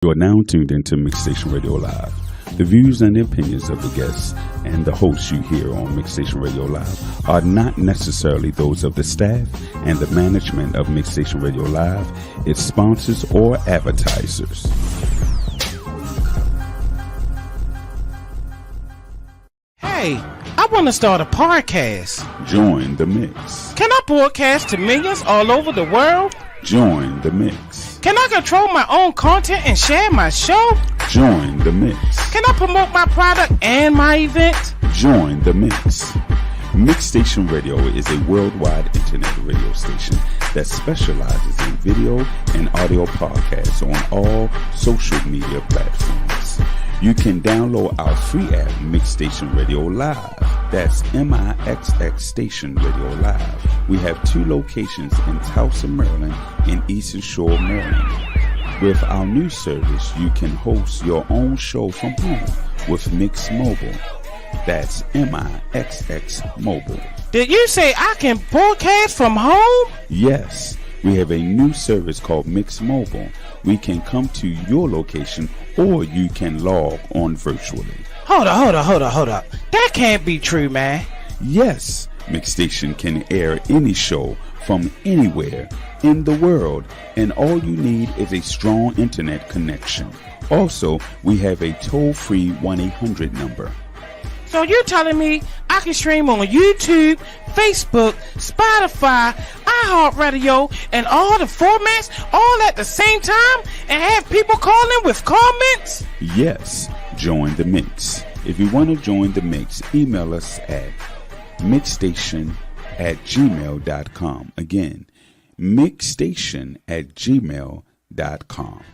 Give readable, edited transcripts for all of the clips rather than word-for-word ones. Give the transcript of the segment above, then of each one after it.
You are now tuned into Mixstation Radio Live. The views and opinions of the guests and the hosts you hear on Mixstation Radio Live are not necessarily those of the staff and the management of Mixstation Radio Live, its sponsors, or advertisers. Hey, I want to start a podcast. Join the mix. Can I broadcast to millions all over the world? Join the mix. Can I control my own content and share my show? Join the mix. Can I promote my product and my event? Join the mix. Mixstation Radio is a worldwide internet radio station that specializes in video and audio podcasts on all social media platforms. You can download our free app, Mixstation Radio Live. That's MIXX Station Radio Live. We have 2 locations in Towson, Maryland and Eastern Shore, Maryland. With our new service, you can host your own show from home with Mix Mobile. That's MIXX Mobile. Did you say I can broadcast from home? Yes, we have a new service called Mix Mobile. We can come to your location or you can log on virtually. Hold up. That can't be true, man. Yes, Mixstation can air any show from anywhere in the world, and all you need is a strong internet connection. Also, we have a toll-free 1-800 number. So you're telling me I can stream on YouTube, Facebook, Spotify, iHeartRadio, and all the formats all at the same time and have people calling with comments? Yes, join the mix. If you want to join the mix, email us at mixstation@gmail.com. Again, mixstation@gmail.com.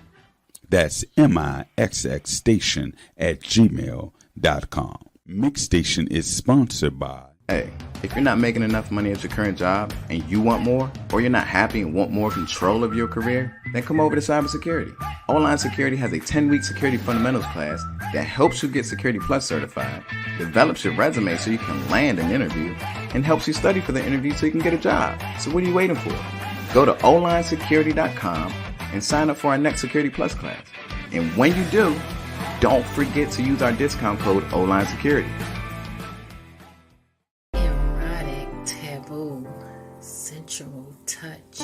That's MIXX station@gmail.com. Mixstation is sponsored by... Hey, if you're not making enough money at your current job and you want more, or you're not happy and want more control of your career, then come over to cybersecurity. Online Security has a 10-week security fundamentals class that helps you get Security Plus certified, develops your resume so you can land an interview, and helps you study for the interview so you can get a job. So what are you waiting for? Go to onlinesecurity.com and sign up for our next Security Plus class. And when you do, don't forget to use our discount code ONLINESECURITY. Erotic, taboo, sensual touch.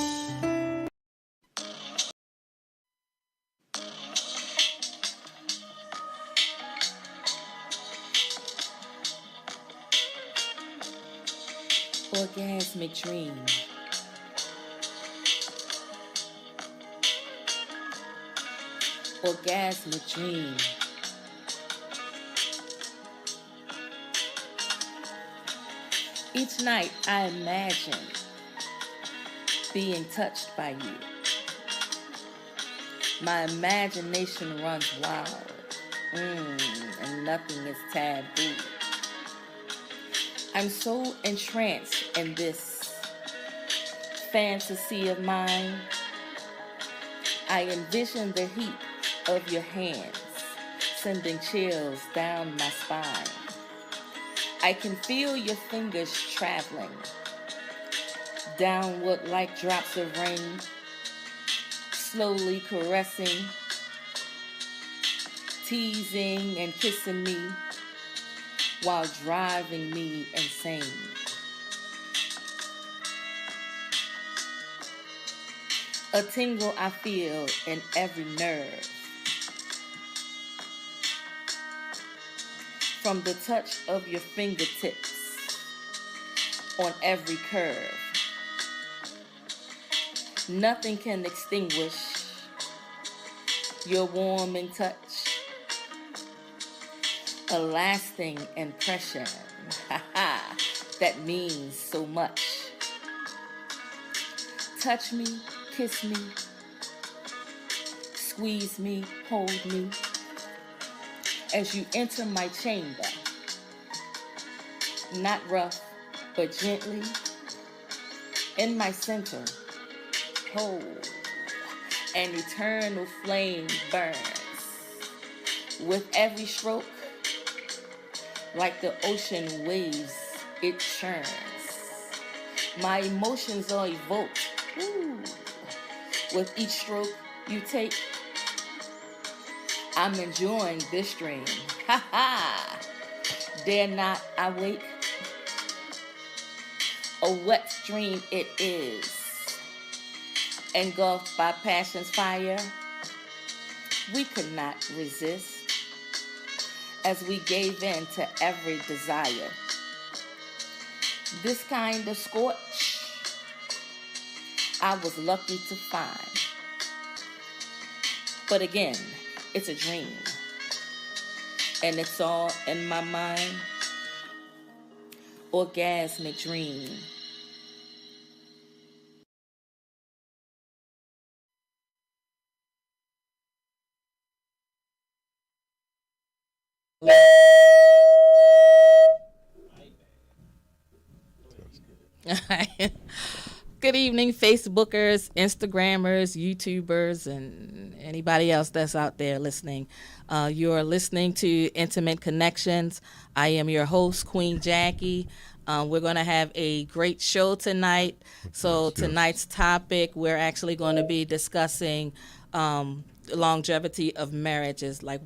Orgasmic dream. Orgasmic dream. Each night I imagine being touched by you. My imagination runs wild, and nothing is taboo. I'm so entranced in this fantasy of mine. I envision the heat of your hands sending chills down my spine. I can feel your fingers traveling downward like drops of rain, slowly caressing, teasing and kissing me while driving me insane. A tingle I feel in every nerve from the touch of your fingertips on every curve. Nothing can extinguish your warming touch, a lasting impression that means so much. Touch me, kiss me, squeeze me, hold me as you enter my chamber. Not rough, but gently in my center. Oh, an eternal flame burns with every stroke. Like the ocean waves, it churns. My emotions are evoked. Ooh. With each stroke you take, I'm enjoying this dream. Ha ha! Dare not I wake? A wet dream it is, engulfed by passion's fire. We could not resist as we gave in to every desire. This kind of scorch I was lucky to find. But again, it's a dream, and it's all in my mind. Orgasmic dream. Good evening, Facebookers, Instagrammers, YouTubers, and anybody else that's out there listening. You're listening to Intimate Connections. I am your host, Queen Jackie. We're going to have a great show tonight. So tonight's topic, we're actually going to be discussing longevity of marriages, like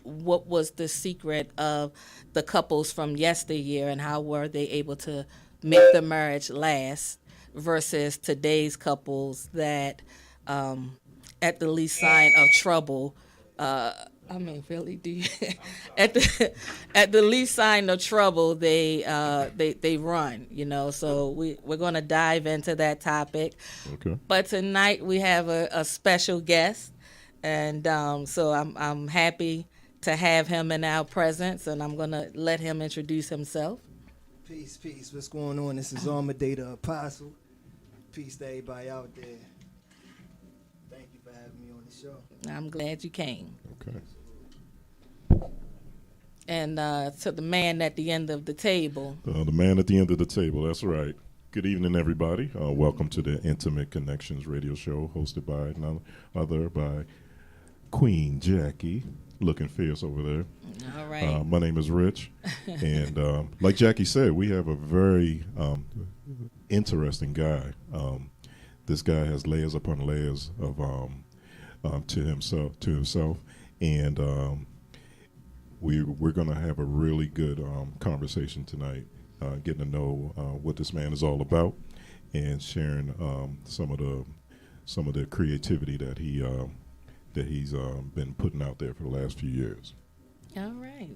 what was the secret of the couples from yesteryear and how were they able to make the marriage last versus today's couples that at the least sign of trouble, really do you, at the least sign of trouble they run, so we're going to dive into that topic. Okay. But tonight we have a special guest, and so I'm happy to have him in our presence, and I'm going to let him introduce himself. Peace. What's going on? This is Amadaye the Apostle. Peace to everybody out there. Thank you for having me on the show. I'm glad you came. Okay. And to the man at the end of the table. The man at the end of the table, that's right. Good evening, everybody. Welcome to the Intimate Connections radio show, hosted by none other by Queen Jackie, looking fierce over there. All right. My name is Rich, and like Jackie said, we have a very interesting guy. This guy has layers upon layers of to himself, and we're going to have a really good conversation tonight, getting to know what this man is all about, and sharing some of the creativity that he's been putting out there for the last few years. All right.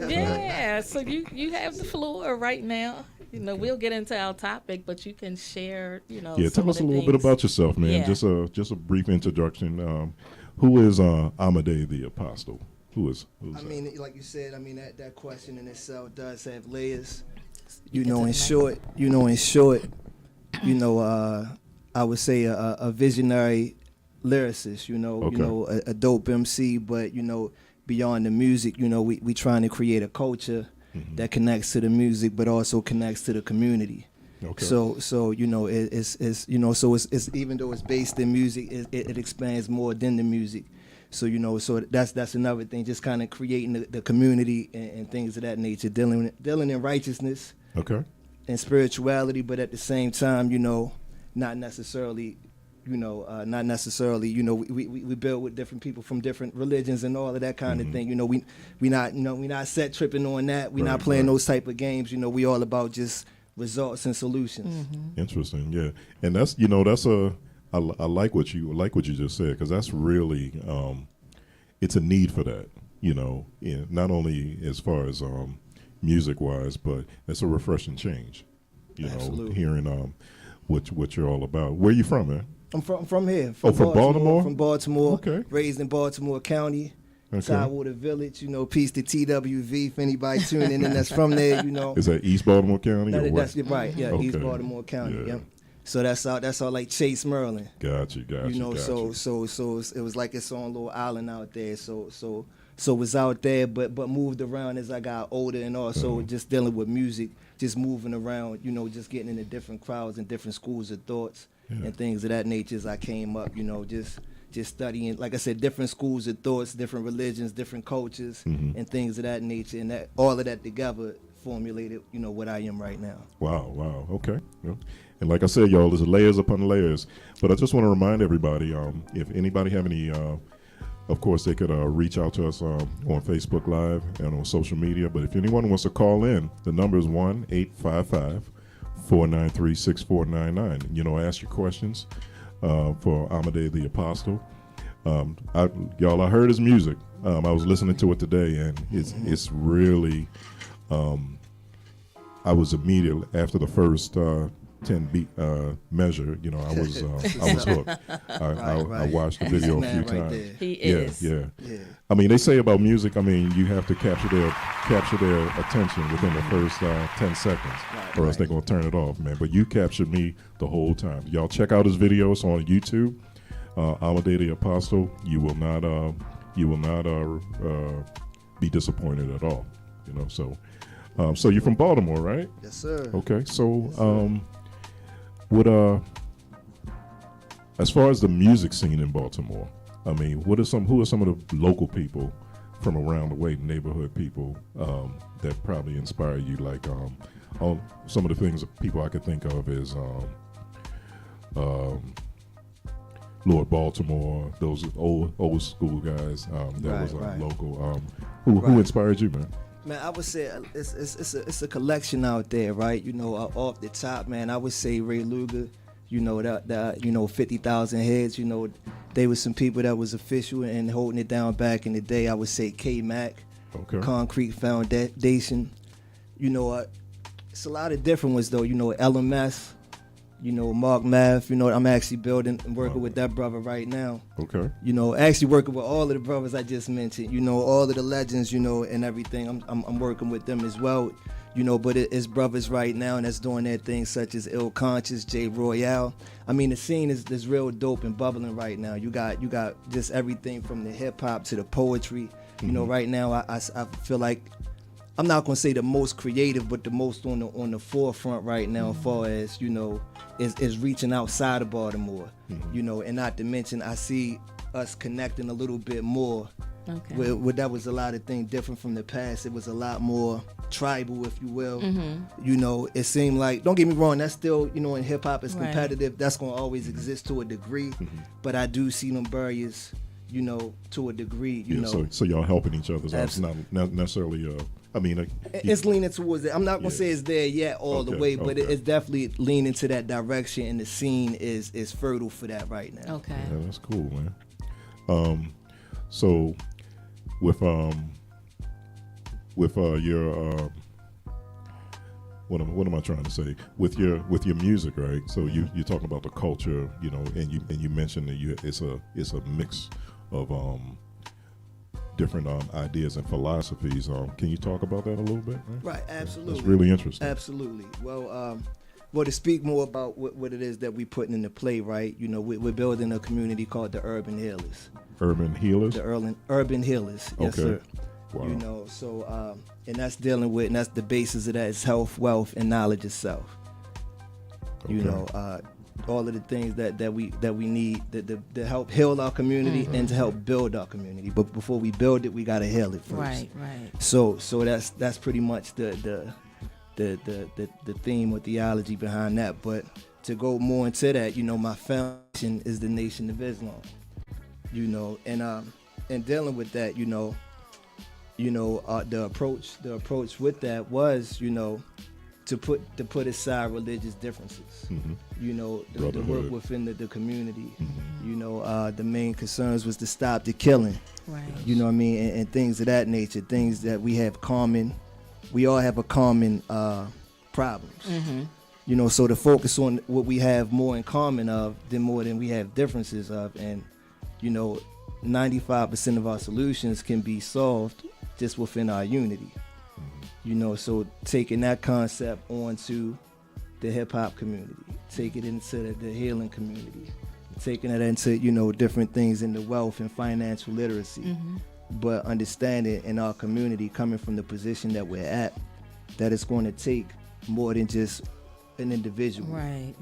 Yeah, so you have the floor right now. We'll get into our topic, but you can share, Yeah, some tell us of a the little bit things. about yourself, man. Yeah. Just a brief introduction. Who is Amadaye the Apostle? Who is that? mean, like you said, that question in itself does have layers. You get to In the short, I would say a visionary lyricist, a dope MC, but beyond the music, we trying to create a culture that connects to the music, but also connects to the community. Okay. So it's even though it's based in music, it expands more than the music. So so that's another thing, just kind of creating the community and things of that nature, dealing in righteousness, Okay. and spirituality, but at the same time, not necessarily, we build with different people from different religions and all of that kind of thing. We not set tripping on that. We not playing those type of games. We all about just results and solutions. Interesting, yeah, and that's I like what you just said, because that's really it's a need for that, not only as far as music wise, but it's a refreshing change, Absolutely. hearing what you're all about. Where you from, man? I'm from here. From Baltimore? From Baltimore. Okay. Raised in Baltimore County. Okay. Tidewater Village. Peace to TWV. If anybody tuning in and that's from there, Is that East Baltimore County? Or That's what? right. Yeah, Okay. East Baltimore County. Yeah. Yeah. So that's all like Chase, Maryland. Got you. So it was like its own little island out there. So it was out there, but moved around as I got older, and also just dealing with music, just moving around, just getting into different crowds and different schools of thoughts and things of that nature as I came up, just studying, like I said, different schools of thoughts, different religions, different cultures, and things of that nature, and that all of that together formulated, what I am right now. Wow. Okay. Yeah. And like I said, y'all, there's layers upon layers. But I just want to remind everybody, if anybody have any, of course, they could reach out to us on Facebook Live and on social media. But if anyone wants to call in, the number is 1-855-493-6499. Ask your questions for Amadaye the Apostle. I heard his music. I was listening to it today, and it's really. I was immediately after the first 10 beat measure. I was hooked. I watched the video a few times. There. He is. Yeah. I mean, they say about music. I mean, you have to capture their attention within the first 10 seconds, or else they're gonna turn it off, man. But you captured me the whole time. Y'all check out his videos on YouTube. Amadaye the Apostle. You will not be disappointed at all. So you're from Baltimore, right? Yes, sir. Okay, so as far as the music scene in Baltimore, I mean, who are some of the local people from around the way, neighborhood people that probably inspire you? Like some of the things that people I could think of is Lord Baltimore, those old school guys that was local. Who inspired you, man? Man, I would say it's a collection out there, right? Off the top, man, I would say Ray Luger. That 50,000 heads. They were some people that was official and holding it down back in the day. I would say K-Mac, Concrete Foundation. It's a lot of different ones though. LMS. Mark Math, I'm actually building and working with that brother right now. Okay. Actually working with all of the brothers I just mentioned, all of the legends, and everything. I'm working with them as well, but it's brothers right now and that's doing their thing, such as Ill Conscious, J Royale. I mean, the scene is real dope and bubbling right now. You got just everything from the hip hop to the poetry. Right now I feel like I'm not gonna say the most creative, but the most on the forefront right now, as far as is reaching outside of Baltimore. And not to mention, I see us connecting a little bit more. Okay. Where that was a lot of things different from the past. It was a lot more tribal, if you will. It seemed like, don't get me wrong, that's still, in hip hop is competitive. That's gonna always exist to a degree. But I do see them barriers, to a degree. So y'all helping each other. It's not necessarily. It's leaning towards it. I'm not gonna say it's there yet all the way, but it's definitely leaning to that direction, and the scene is fertile for that right now. Okay. Yeah, that's cool, man. So with your what am I trying to say? With your music, right? So you're talking about the culture, and you mentioned that it's a mix of different ideas and philosophies. Can you talk about that a little bit? Right, absolutely. That's really interesting. Absolutely. Well, to speak more about what it is that we're putting into play, right? We're building a community called the Urban Healers. Urban Healers? The Urban Healers, yes, sir. Wow. So and that's dealing with, and that's the basis of that is health, wealth, and knowledge itself. Okay. All of the things that we need to help heal our community and to help build our community. But before we build it, we gotta heal it first. Right. So that's pretty much the theme or theology behind that. But to go more into that, my foundation is the Nation of Islam. And dealing with that, the approach with that was, to put aside religious differences, to work within the community. The main concerns was to stop the killing, Right. and things of that nature, things that we have common. We all have a common problems. So to focus on what we have more in common of than we have differences of, and 95% of our solutions can be solved just within our unity. So taking that concept onto the hip hop community, taking it into the healing community, taking it into, different things in the wealth and financial literacy, but understanding in our community, coming from the position that we're at, that it's going to take more than just an individual. Right.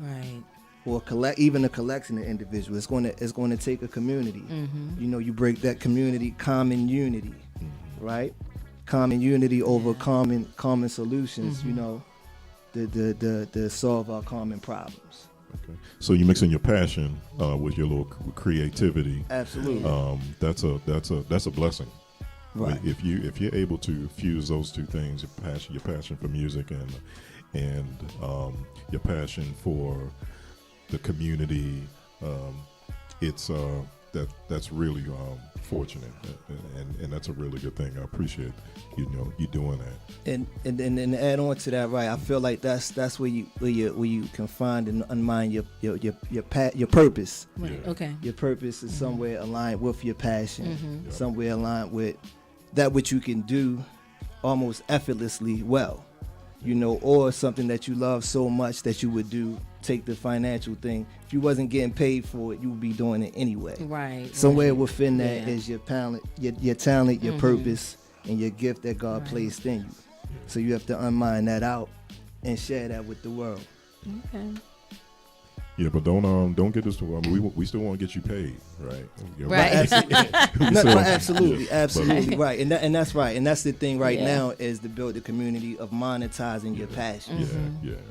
Or even a collection of individuals. It's going to take a community. You break that community, common unity, right? common unity over common solutions. You know, to solve our common problems. Okay. So you're mixing your passion with your little creativity. Absolutely. That's a blessing. Right. If you're able to fuse those two things, your passion for music and your passion for the community, that's really fortunate, and that's a really good thing. I appreciate you doing that. And add on to that, right? I feel like that's where you can find and unwind your purpose. Right. Yeah. Okay. Your purpose is somewhere aligned with your passion, somewhere aligned with that which you can do almost effortlessly well, you know, or something that you love so much that you would do. Take the financial thing. If you wasn't getting paid for it, you would be doing it anyway. Right. Somewhere within that is your talent, your purpose, and your gift that God placed in you. So you have to unmind that out and share that with the world. Okay. Yeah, but don't get this to. I mean, we still want to get you paid, right? Right. Absolutely, right, and that's right, and that's the thing right Yeah. now is to build the community of monetizing your passion,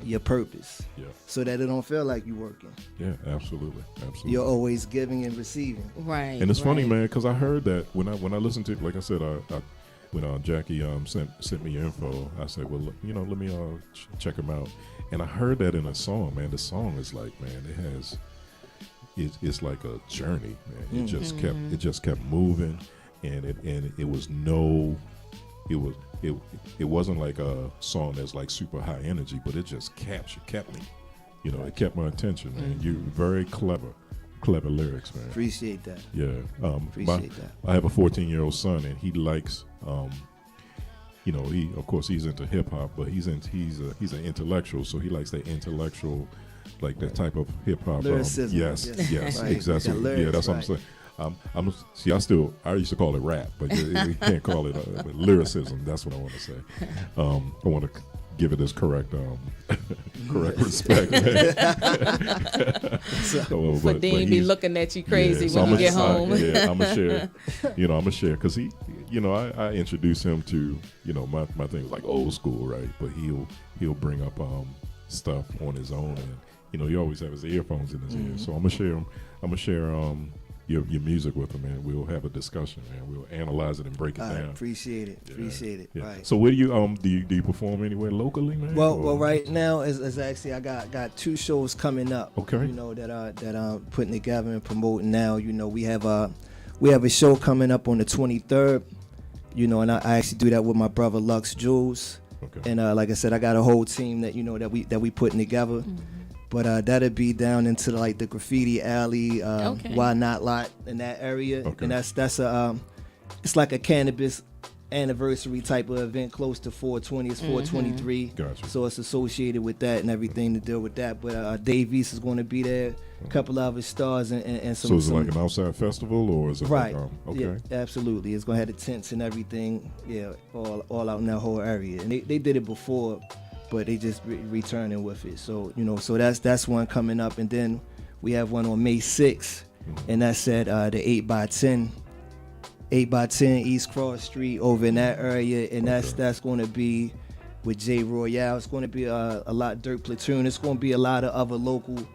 your purpose, so that it don't feel like you're working. Yeah, absolutely. You're always giving and receiving. Right. And it's funny, man, because I heard that when I listened to, like I said, when Jackie sent me your info, I said, well, let me check them out. And I heard that in a song, man. The song is like, man, it's like a journey, man. It just kept moving, and it wasn't like a song that's like super high energy, but it just kept me. You know, it kept my attention, man. You're very clever lyrics, man. Appreciate that. Yeah. Appreciate that. I have a 14-year-old son, and he likes. Of course he's into hip hop, but he's an intellectual, so he likes the intellectual, like that type of hip hop. Lyricism. Yes, Right. exactly. Lyrics, That's what I'm saying. I used to call it rap, but you can't call it lyricism. That's what I want to say. I want to give it its correct respect, man. But Dean be looking at you crazy when you get home. I'm gonna share. I'm gonna share because he, I introduce him to, my thing was like old school, right? But he'll bring up stuff on his own, and he always have his earphones in his ear. So I'm gonna share your music with him, and we'll have a discussion, and we'll analyze it and break it down. Appreciate it. Yeah. Right. So where do you do you perform anywhere locally, man? Well, right now is actually I got 2 shows coming up. Okay. That I'm putting together and promoting now. We have a show coming up on the 23rd. And I actually do that with my brother Lux Jules. Okay. And like I said, I got a whole team that that we putting together. But that'll be down into like the graffiti alley, Why Not lot in that area, Okay. and that's it's like a cannabis anniversary type of event, close to 420. It's 423, Gotcha. so it's associated with that and everything to deal with that. But Dave East is going to be there, a couple of other stars, and some. So is it like an outside festival, or is it right? Like, Yeah, absolutely. It's going to have the tents and everything. Yeah, all out in that whole area, and they did it before. But they just returning with it. So, so that's one coming up. And then we have one on May 6th, and that's at the 8x10 East Cross Street over in that area. And that's going to be with Jay Royale. It's going to be a lot Dirt Platoon. It's going to be a lot of other local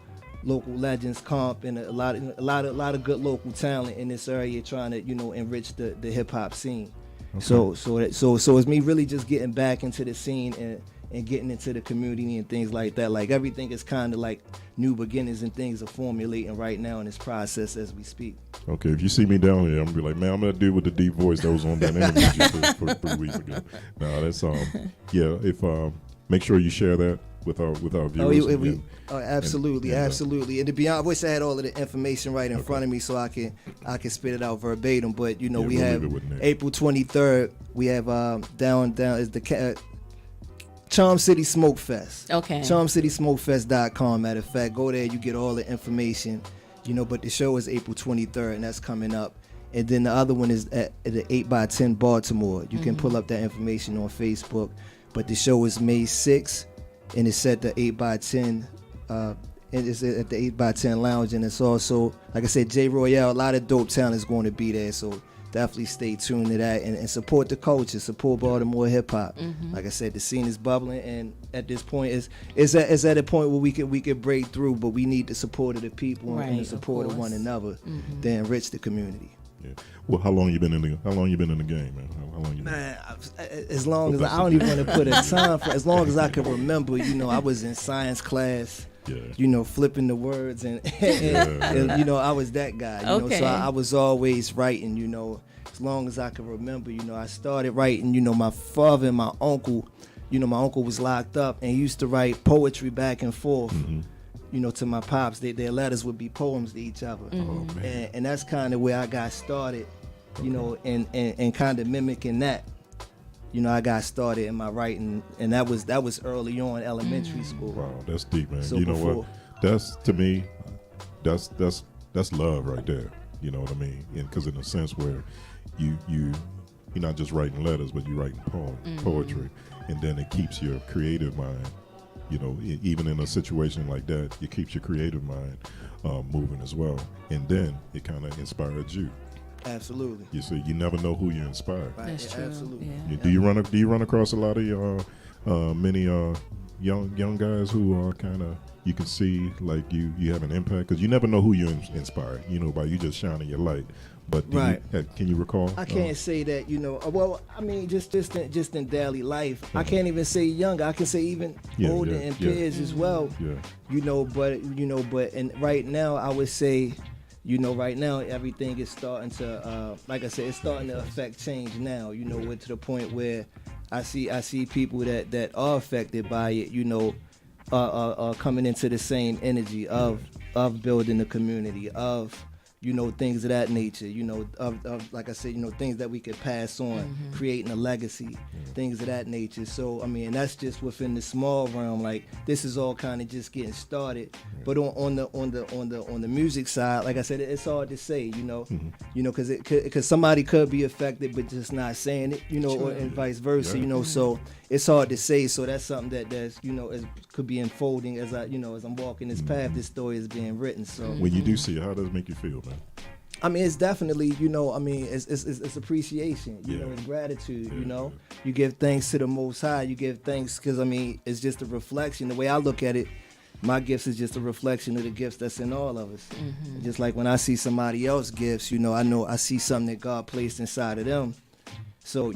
legends comp and a lot of good local talent in this area trying to, enrich the hip hop scene. Okay. So it's me really just getting back into the scene and getting into the community and things like that. Like everything is kind of like new beginnings and things are formulating right now in this process as we speak. Okay, if you see me down here, I'm gonna be like, man, I'm gonna deal with the deep voice that was on that interview for 3 weeks ago. No, that's if make sure you share that with our viewers. Absolutely. And to be honest, I wish I had all of the information right in front of me so I can spit it out verbatim. But we have April 23rd. We have down is the Charm City Smoke Fest. Okay. CharmCitySmokeFest.com. Matter of fact, go there. You get all the information. But the show is April 23rd, and that's coming up. And then the other one is at the 8x10 Baltimore. You can pull up that information on Facebook. But the show is May 6th, and it's at the 8x10. And it's at the 8x10 Lounge, and it's also, like I said, Jay Royale. A lot of dope talent is going to be there. So definitely stay tuned to that and support the culture, support Baltimore hip hop. Like I said, the scene is bubbling, and at this point is at a point where we could break through, but we need the support of the people and the support of one another to enrich the community. Yeah. Well, how long you been in the game, man? How long you been? Man, as long as I don't even want to put a time for. As long as I can remember, I was in science class. Yeah. Flipping the words and I was that guy. So I was always writing. As long as I can remember. I started writing. My father and my uncle. My uncle was locked up and he used to write poetry back and forth. To my pops, their letters would be poems to each other. And that's kind of where I got started, and kind of mimicking that. I got started in my writing, and that was early on, elementary school. Wow, that's deep, man. So what? That's, to me, that's love right there. You know what I mean? Because in a sense where you're not just writing letters, but you're writing poetry, and then it keeps your creative mind. Even in a situation like that, it keeps your creative mind moving as well. And then it kind of inspired you. Absolutely. You see, you never know who you inspire. Right. That's true. Absolutely. Yeah. Do you run across a lot of many young guys who are kind of, you can see like you have an impact, because you never know who you inspire. By you just shining your light. But can you recall? I can't say that, well, I mean, just in daily life, I can't even say younger. I can say even older and peers as well. Yeah. But right now, I would say, right now everything is starting to, like I said, it's starting to affect change now. We're to the point where I see people that are affected by it. Coming into the same energy of building the community, of things of that nature, of like I said, things that we could pass on, creating a legacy, things of that nature. So, I mean, that's just within the small realm. Like, this is all kind of just getting started. But on the music side, like I said, it's hard to say, because somebody could be affected, but just not saying it, or and vice versa, So it's hard to say. So that's something that's could be unfolding as as I'm walking this path. This story is being written. So when you do see it, how does it make you feel, man? I mean, it's definitely, it's appreciation, it's gratitude, You give thanks to the Most High. You give thanks because, it's just a reflection. The way I look at it, my gifts is just a reflection of the gifts that's in all of us. Just like when I see somebody else's gifts, I know I see something that God placed inside of them. So,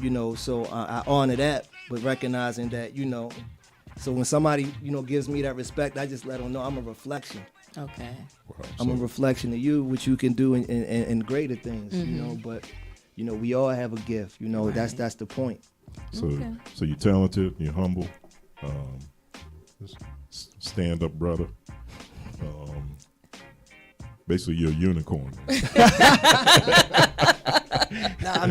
I honor that, but recognizing that, so when somebody, gives me that respect, I just let them know I'm a reflection. Okay. Wow, I'm a reflection of you, what you can do in greater things, but, we all have a gift, Right. that's the point. So you're talented, you're humble, stand up brother. Basically, you're a unicorn. Nah,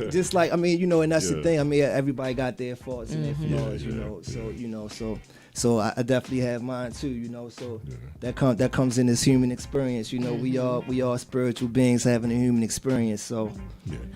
just like, and that's the thing. Everybody got their faults and their flaws, So I definitely have mine too, So that comes in this human experience, We all spiritual beings having a human experience. So,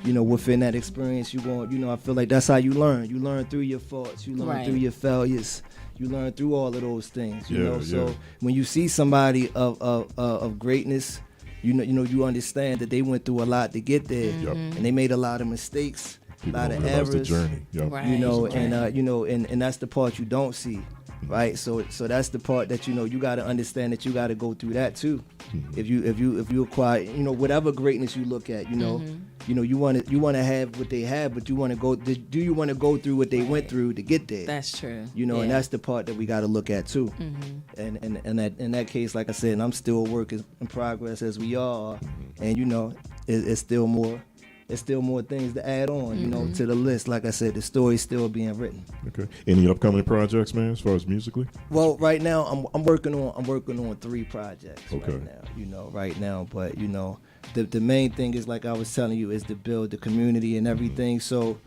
within that experience, I feel like that's how you learn. You learn through your faults. You learn through your failures. You learn through all of those things, So when you see somebody of greatness, you understand that they went through a lot to get there, and they made a lot of mistakes, a lot of errors. The journey, and that's the part you don't see, right? So that's the part that you got to understand that you got to go through that too. If you acquire, whatever greatness you look at, you want to have what they have, but you want to go. Do you want to go through what they went through to get there? That's true. And that's the part that we got to look at too. And in that case, like I said, and I'm still a work in progress as we are, and it's still more. There's still more things to add on, to the list. Like I said, the story's still being written. Okay. Any upcoming projects, man, as far as musically? Well, right now I'm working on 3 projects right now. But the main thing is, like I was telling you, is to build the community and everything. So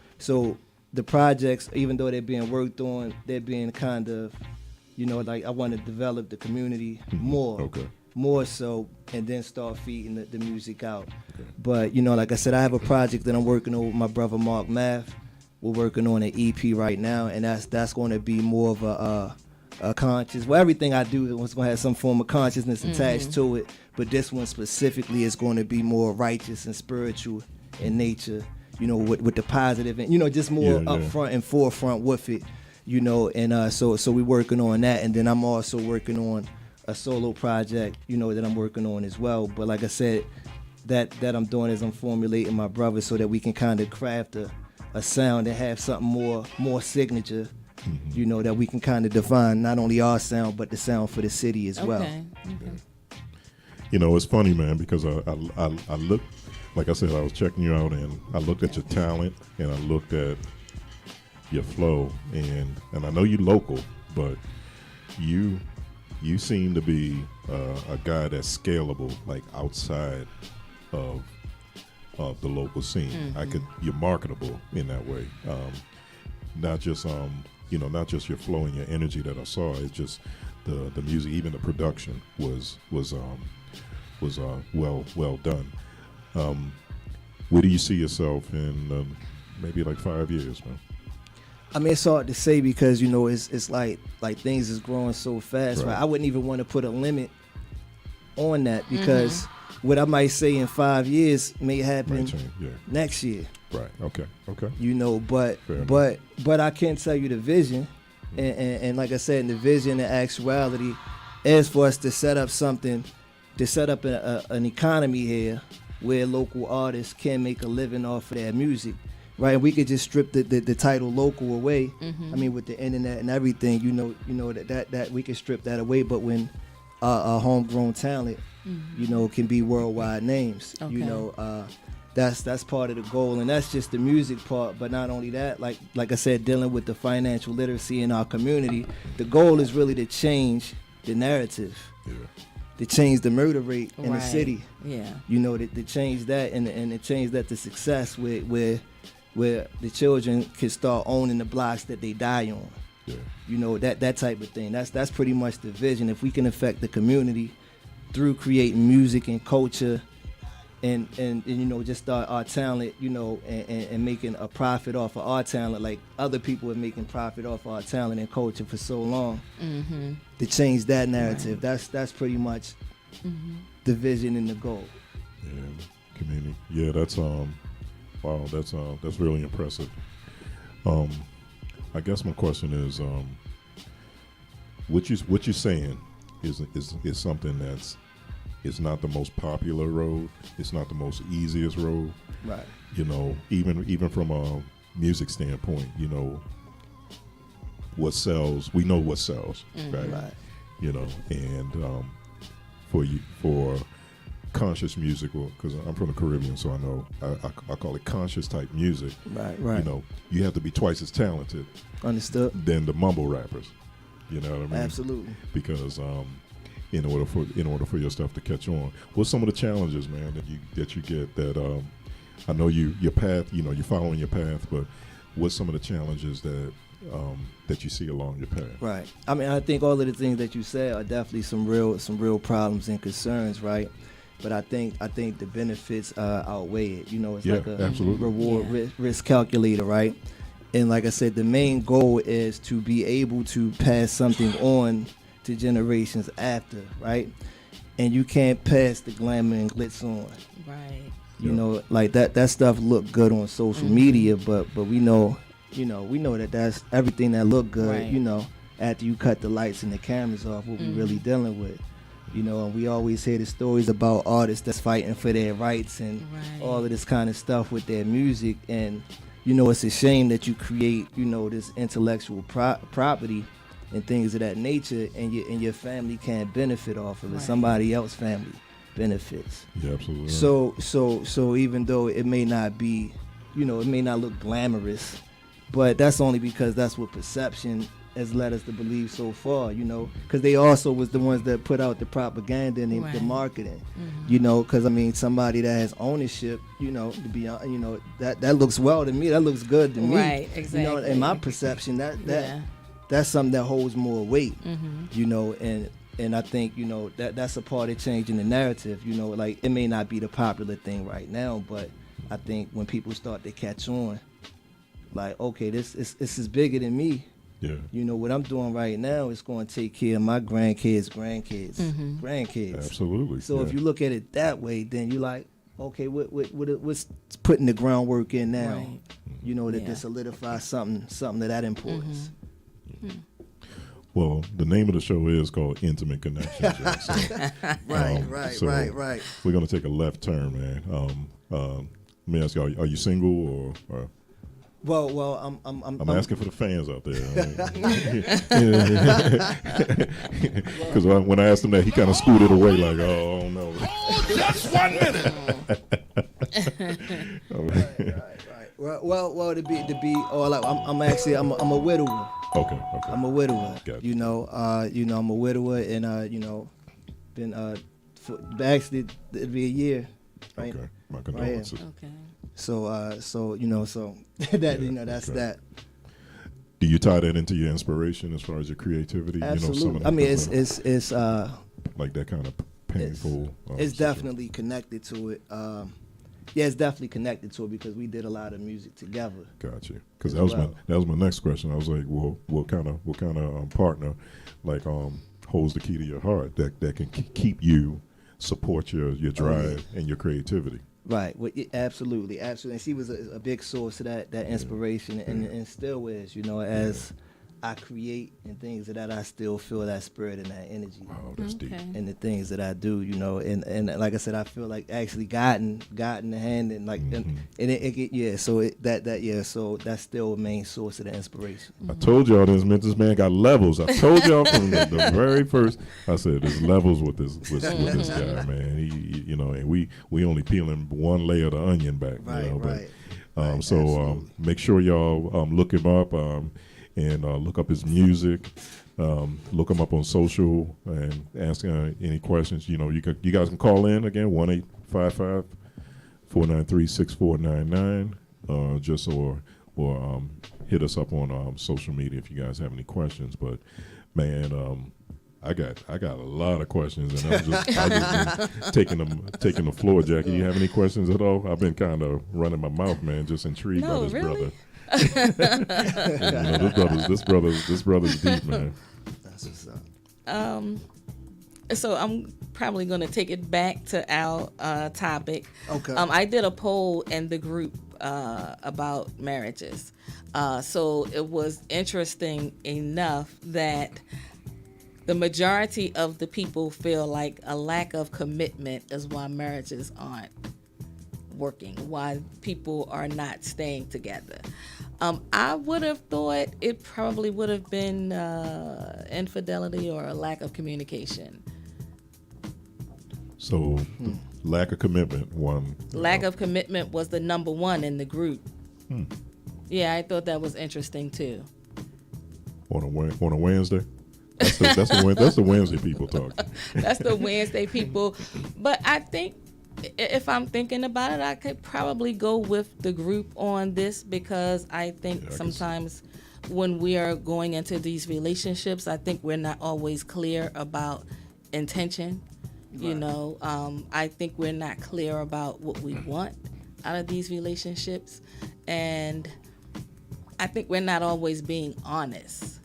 the projects, even though they're being worked on, they're being kind of, like I want to develop the community more. Okay. More so, and then start feeding the music out. Okay. But like I said, I have a project that I'm working on with my brother Mark Math. We're working on an EP right now, and that's going to be more of a conscious. Well, everything I do is going to have some form of consciousness attached to it. But this one specifically is going to be more righteous and spiritual in nature, you know, with the positive and, you know, just more upfront and forefront with it, you know, and so we working on that. And then I'm also working on a solo project, you know, that I'm working on as well. But like I said, that I'm doing is I'm formulating my brother so that we can kind of craft a sound and have something more signature, you know, that we can kind of define not only our sound but the sound for the city as well. Okay. You know, it's funny, man, because I looked, like I said, I was checking you out, and I looked at your talent, and I looked at your flow, and I know you local, but you seem to be a guy that's scalable, like outside of the local scene. You're marketable in that way. Not just not just your flow and your energy that I saw. It's just the music, even the production was well done. Where do you see yourself in maybe like 5 years, man? I mean, it's hard to say because, you know, it's like things is growing so fast. Right? I wouldn't even want to put a limit on that because what I might say in 5 years may happen next year. Right. Okay. You know, but I can tell you the vision, and like I said, the vision and actuality is for us to set up something, to set up an economy here where local artists can make a living off of their music. Right, and we could just strip the title local away. I mean, with the internet and everything, you know that we can strip that away. But when a homegrown talent, you know, can be worldwide names. You know, that's part of the goal, and that's just the music part. But not only that, like I said, dealing with the financial literacy in our community, the goal is really to change the narrative. To change the murder rate in the city. You know, to change that and to change that to success where the children can start owning the blocks that they die on. You know, that type of thing. That's pretty much the vision. If we can affect the community through creating music and culture and you know, just our talent, you know, and making a profit off of our talent, like other people are making profit off of our talent and culture for so long. To change that narrative, that's pretty much the vision and the goal. Community. That's wow, that's really impressive. I guess my question is, what you're saying is something that's not the most popular road. It's not the most easiest road. Right. You know, even from a music standpoint, you know, what sells. We know what sells, right? You know, and for conscious music, because I'm from the Caribbean, so I know I call it conscious type music. Right. You know, you have to be twice as talented. Understood. Than the mumble rappers. You know what I mean? Absolutely. Because in order for your stuff to catch on, what's some of the challenges, man, that you get that I know your path, you know, you're following your path, but what's some of the challenges that you see along your path? Right. I mean, I think all of the things that you said are definitely some real problems and concerns, right? But I think the benefits outweigh it. You know, it's like a reward risk calculator, right? And like I said, the main goal is to be able to pass something on to generations after, right? And you can't pass the glamour and glitz on. Right. You know, like that stuff look good on social media, but we know that that's everything that look good, right. You know, after you cut the lights and the cameras off, what we really dealing with. You know, and we always hear the stories about artists that's fighting for their rights and all of this kind of stuff with their music. And, you know, it's a shame that you create, you know, this intellectual property and things of that nature, and your family can't benefit off of it. Somebody else's family benefits. Yeah, absolutely. So even though it may not be, you know, it may not look glamorous, but that's only because that's what perception has led us to believe so far, you know, because they also was the ones that put out the propaganda and the marketing, you know, because I mean, somebody that has ownership, you know, to be, you know, that looks well to me, that looks good to me, right? Exactly. You know, in my perception, that's something that holds more weight, you know, and I think, you know, that's a part of changing the narrative, you know, like it may not be the popular thing right now, but I think when people start to catch on, like, okay, this is bigger than me. Yeah. You know, what I'm doing right now is going to take care of my grandkids. Absolutely. So if you look at it that way, then you're like, okay, what's putting the groundwork in now? Right. You know, to solidify something of that importance. Well, the name of the show is called Intimate Connectionz. So, Right. We're going to take a left turn, man. Let me ask you, are you single or Well, I'm asking for the fans out there. Because when I asked him that, he kind of scooted away like, oh no. Oh, just 1 minute. Right. Well, to be all out, I'm a widower. Okay. I'm a widower. Gotcha. You know, I'm a widower, and been actually it'll be a year. Right? Okay. My condolences. Okay. So that that's okay. that. Do you tie that into your inspiration as far as your creativity? Absolutely. You know, I mean, it's like that kind of painful. It's definitely connected to it. It's definitely connected to it because we did a lot of music together. Gotcha. Because that was my next question. I was like, well, what kind of partner like holds the key to your heart that can keep you support your drive and your creativity? Right. Well, absolutely. And she was a big source of that inspiration, and still is. You know, as I create and things that I still feel that spirit and that energy. Wow, that's deep. And the things that I do, you know, and like I said, I feel like actually got in the hand and like so that's still a main source of the inspiration. I told y'all this man got levels. I told y'all from the very first. I said there's levels with this guy, man. He you know, and we only peeling one layer of the onion back. Right, you know, right. So make sure y'all look him up. And look up his music, look him up on social, and ask any questions. You know, you guys can call in again 1-855-493-6499, just or hit us up on social media if you guys have any questions. But man, I got a lot of questions, and I'm just taking the floor. Jackie, you have any questions at all? I've been kind of running my mouth, man, just intrigued by this brother. This brother's deep, man. That's what's up. So I'm probably going to take it back to our topic. Okay. I did a poll in the group about marriages. So it was interesting enough that the majority of the people feel like a lack of commitment is why marriages aren't working, why people are not staying together. I would have thought it probably would have been infidelity or a lack of communication. So lack of commitment, one. Lack of commitment was the number one in the group. Yeah, I thought that was interesting too. On a Wednesday? That's the Wednesday people talking. That's the Wednesday people. But I think if I'm thinking about it, I could probably go with the group on this because I think sometimes when we are going into these relationships, I think we're not always clear about intention. Right. You know, I think we're not clear about what we want out of these relationships. And I think we're not always being honest.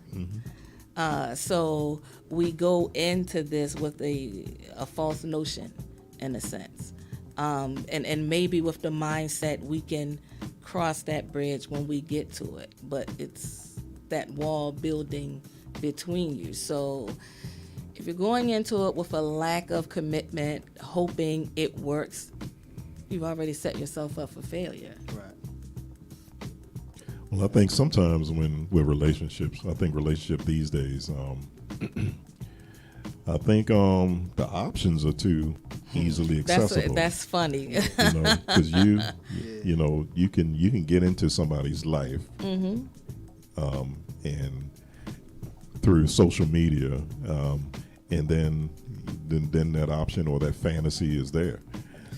So we go into this with a false notion, in a sense. And maybe with the mindset we can cross that bridge when we get to it. But it's that wall building between you. So if you're going into it with a lack of commitment, hoping it works, you've already set yourself up for failure. Right. Well, I think sometimes with relationships, relationship these days, I think the options are too easily accessible. That's funny. You know, because you know, you can get into somebody's life, and through social media, and then that option or that fantasy is there,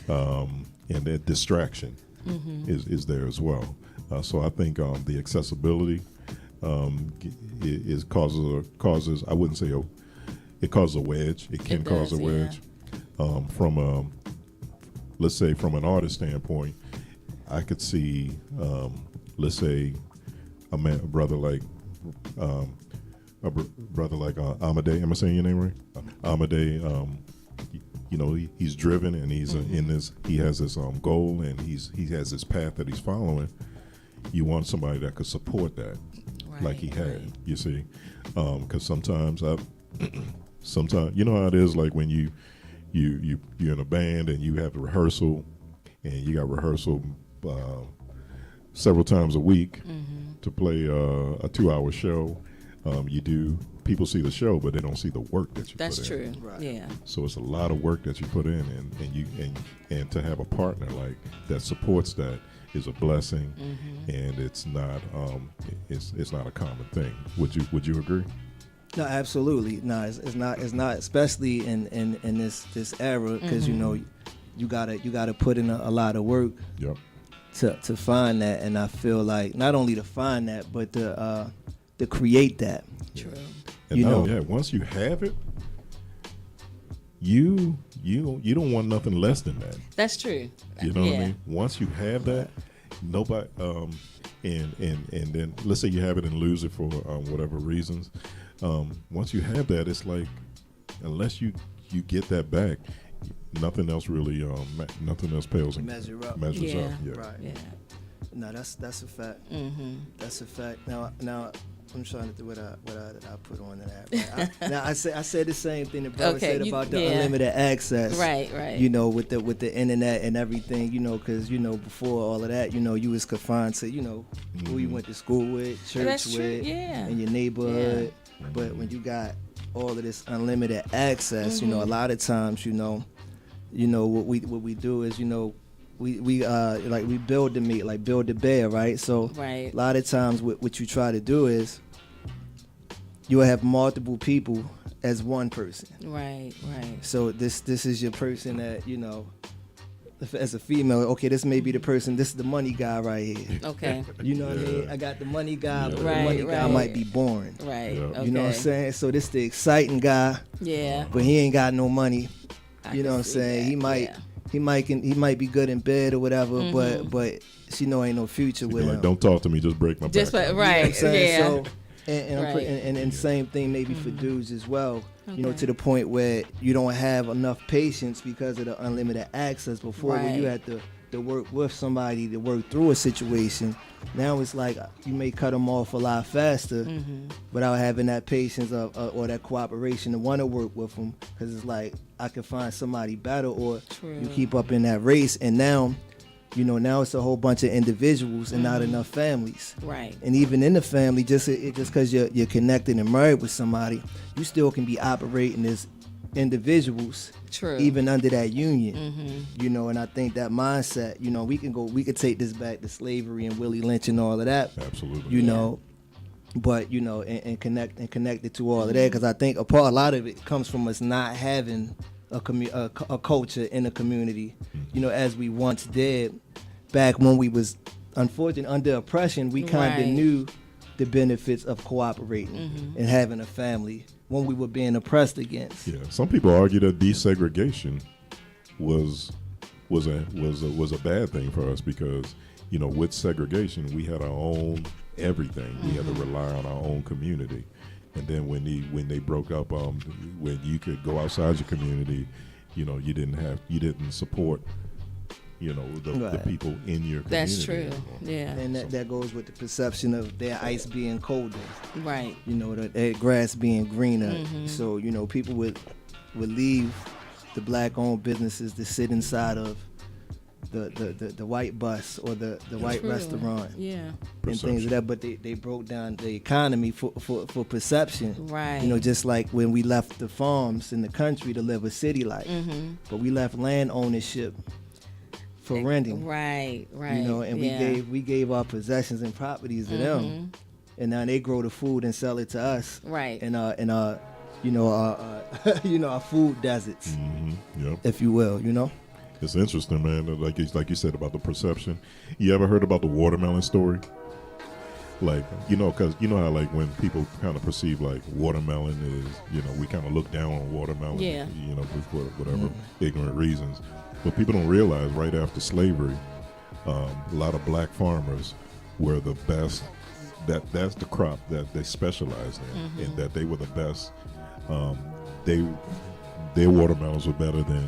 and that distraction is there as well. So I think the accessibility causes I wouldn't say it causes a wedge. It can cause a wedge. From let's say from an artist standpoint, I could see let's say a brother like Amadaye. Am I saying your name right? Amadaye. he's driven and he's in this. He has this goal and he has this path that he's following. You want somebody that could support that, like he had. Right. You see, because sometimes you know how it is. Like when you're in a band and you have the rehearsal, and you got rehearsal several times a week to play a 2-hour show. People see the show, but they don't see the work that you That's put true. in. That's true. Right. Yeah. So it's a lot of work that you put in, and to have a partner like that supports that is a blessing, and it's not a common thing. Would you agree? No, absolutely. No, it's not, especially in this era, because you gotta put in a lot of work. Yep. To find that, and I feel like not only to find that, but to create that. True. And once you have it, you don't want nothing less than that. That's true. You know what I mean? Once you have that, nobody and then let's say you have it and lose it for whatever reasons. Once you have that, it's like unless you get that back, nothing else really nothing else pales and measures up. Yeah. Right. Yeah. No, that's a fact. That's a fact. Now I'm trying to do what I put on to that. Right? I said the same thing that brother said about the unlimited access. Right. With the internet and everything. Because before all of that, you was confined to who you went to school with, church with, and your neighborhood. Yeah. But when you got all of this unlimited access, a lot of times, what we do is we build the meat, like build the bear, right? So a lot of times what you try to do is you will have multiple people as one person. Right. So this is your person that, as a female, okay, this may be the person, this is the money guy right here. Okay. You know what I mean? I got the money guy, but the money guy might be boring. Right. Yeah. Okay. You know what I'm saying? So this the exciting guy. Yeah. But he ain't got no money. You know what I'm saying? That. He might be good in bed or whatever, but she ain't no future with him. Don't talk to me, just break my back. Right. You know what I'm saying? So, and same thing maybe for dudes as well. Okay. To the point where you don't have enough patience because of the unlimited access. Before, when you had to work with somebody to work through a situation, now it's like you may cut them off a lot faster without having that patience or that cooperation to want to work with them, because it's like I can find somebody better, or you keep up in that race, and now it's a whole bunch of individuals and not enough families. Right. And even in the family, just because you're connected and married with somebody, you still can be operating as individuals. True. Even under that union. And I think that mindset, we could take this back to slavery and Willie Lynch and all of that. Absolutely. But and connect it to all of that, because I think a lot of it comes from us not having a culture in the community, as we once did back when we was unfortunately under oppression. We kind of knew the benefits of cooperating and having a family when we were being oppressed against. Yeah, some people argue that desegregation was a bad thing for us, because with segregation we had our own everything. We had to rely on our own community. And then when they broke up, when you could go outside your community, you didn't support, the people in your community. That's true. Yeah. And that goes with the perception of their ice being colder. Right. Their grass being greener. So people would leave the black-owned businesses to sit inside of the white bus or the white restaurant, and things like that. But they broke down the economy for perception, right? Just like when we left the farms in the country to live a city life, but we left land ownership for renting, right? And we gave our possessions and properties to them, and now they grow the food and sell it to us, right? And our food deserts, if you will, It's interesting, man. Like you said about the perception. You ever heard about the watermelon story? Like, because how like when people kind of perceive like watermelon is, we kind of look down on watermelon, for whatever ignorant reasons. But people don't realize right after slavery, a lot of black farmers were the best. That's the crop that they specialized in, and that they were the best. their watermelons were better than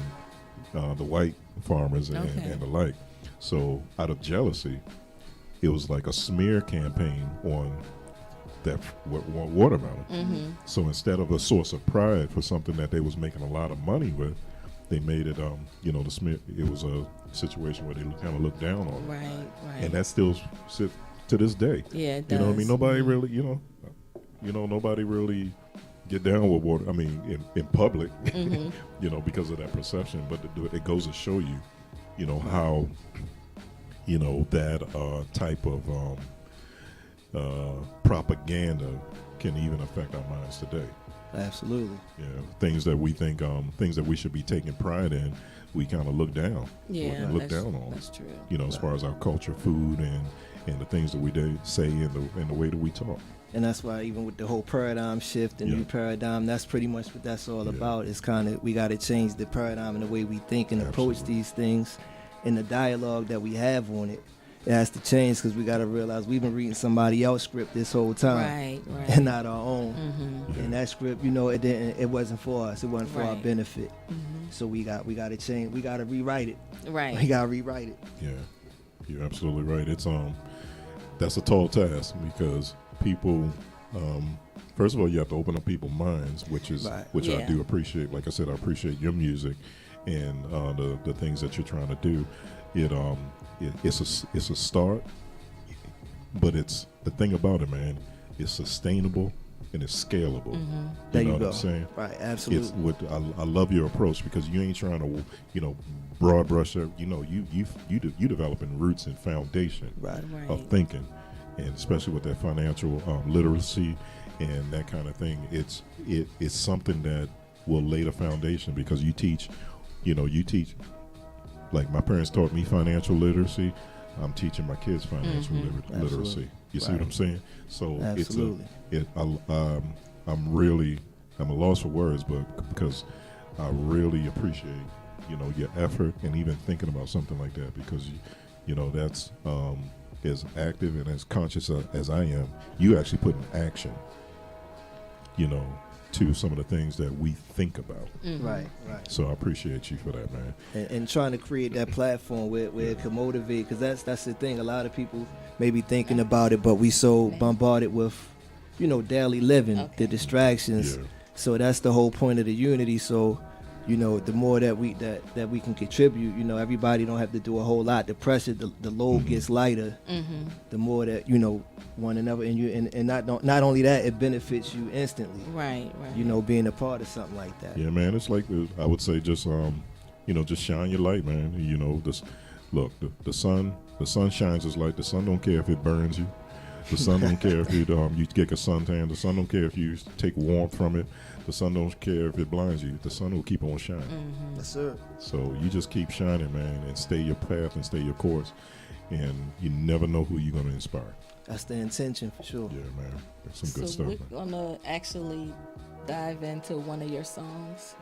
the white farmers and Okay. the like. So out of jealousy, it was like a smear campaign on that watermelon. So instead of a source of pride for something that they was making a lot of money with, they made it, the smear. It was a situation where they kind of looked down on it, Right. and that still to this day. Yeah, it You know what I does. mean? Nobody really, nobody really get down with water. I mean, in public, because of that perception. But it goes to show you, how, that type of propaganda can even affect our minds today. Absolutely. Yeah, things that we think, things that we should be taking pride in, we kind of look down. Yeah, look down on. That's true. As far as our culture, food, and the things that we say and the way that we talk. And that's why even with the whole paradigm shift and new paradigm, that's pretty much what that's all about. It's kind of, we got to change the paradigm and the way we think and approach these things, and the dialogue that we have on it. It has to change, because we got to realize we've been reading somebody else's script this whole time, Right. and not our own. And that script, it wasn't for us. It wasn't for our Right. benefit. So we got to change. We got to rewrite it. Right. We got to rewrite it. Yeah, you're absolutely right. It's that's a tall task, because people, first of all, you have to open up people's minds, which I do appreciate. Like I said, I appreciate your music and the things that you're trying to do. It's a start, but it's the thing about it, man. It's sustainable and it's scalable. There you know go. what I'm saying? Right, absolutely. I love your approach, because you ain't trying to, broad brush up. You developing roots and foundation of thinking, and especially with that financial literacy and that kind of thing. It's something that will lay the foundation, because you teach. Like my parents taught me financial literacy, I'm teaching my kids financial literacy. You see what I'm saying? So Absolutely. I'm a loss for words, but because I really appreciate your effort and even thinking about something like that, because that's as active and as conscious as I am. You actually put in action, to some of the things that we think about. Right. So I appreciate you for that, man. And trying to create that platform where it can motivate, because that's the thing. A lot of people may be thinking about it, but we so bombarded with, daily living, the distractions. Yeah. So that's the whole point of the unity. So, the more that we can contribute, everybody don't have to do a whole lot. The pressure, the load gets lighter. The more that one another, and not only that, it benefits you instantly. Right. Being a part of something like that. Yeah, man. It's like I would say, just just shine your light, man. The sun shines its light. The sun don't care if it burns you. The sun don't care if you get a suntan. The sun don't care if you take warmth from it. The sun don't care if it blinds you. The sun will keep on shining. Yes, sir. So you just keep shining, man, and stay your path and stay your course. And you never know who you're going to inspire. That's the intention, for sure. Yeah, man. That's some good So stuff, we're man. gonna actually dive into one of your songs.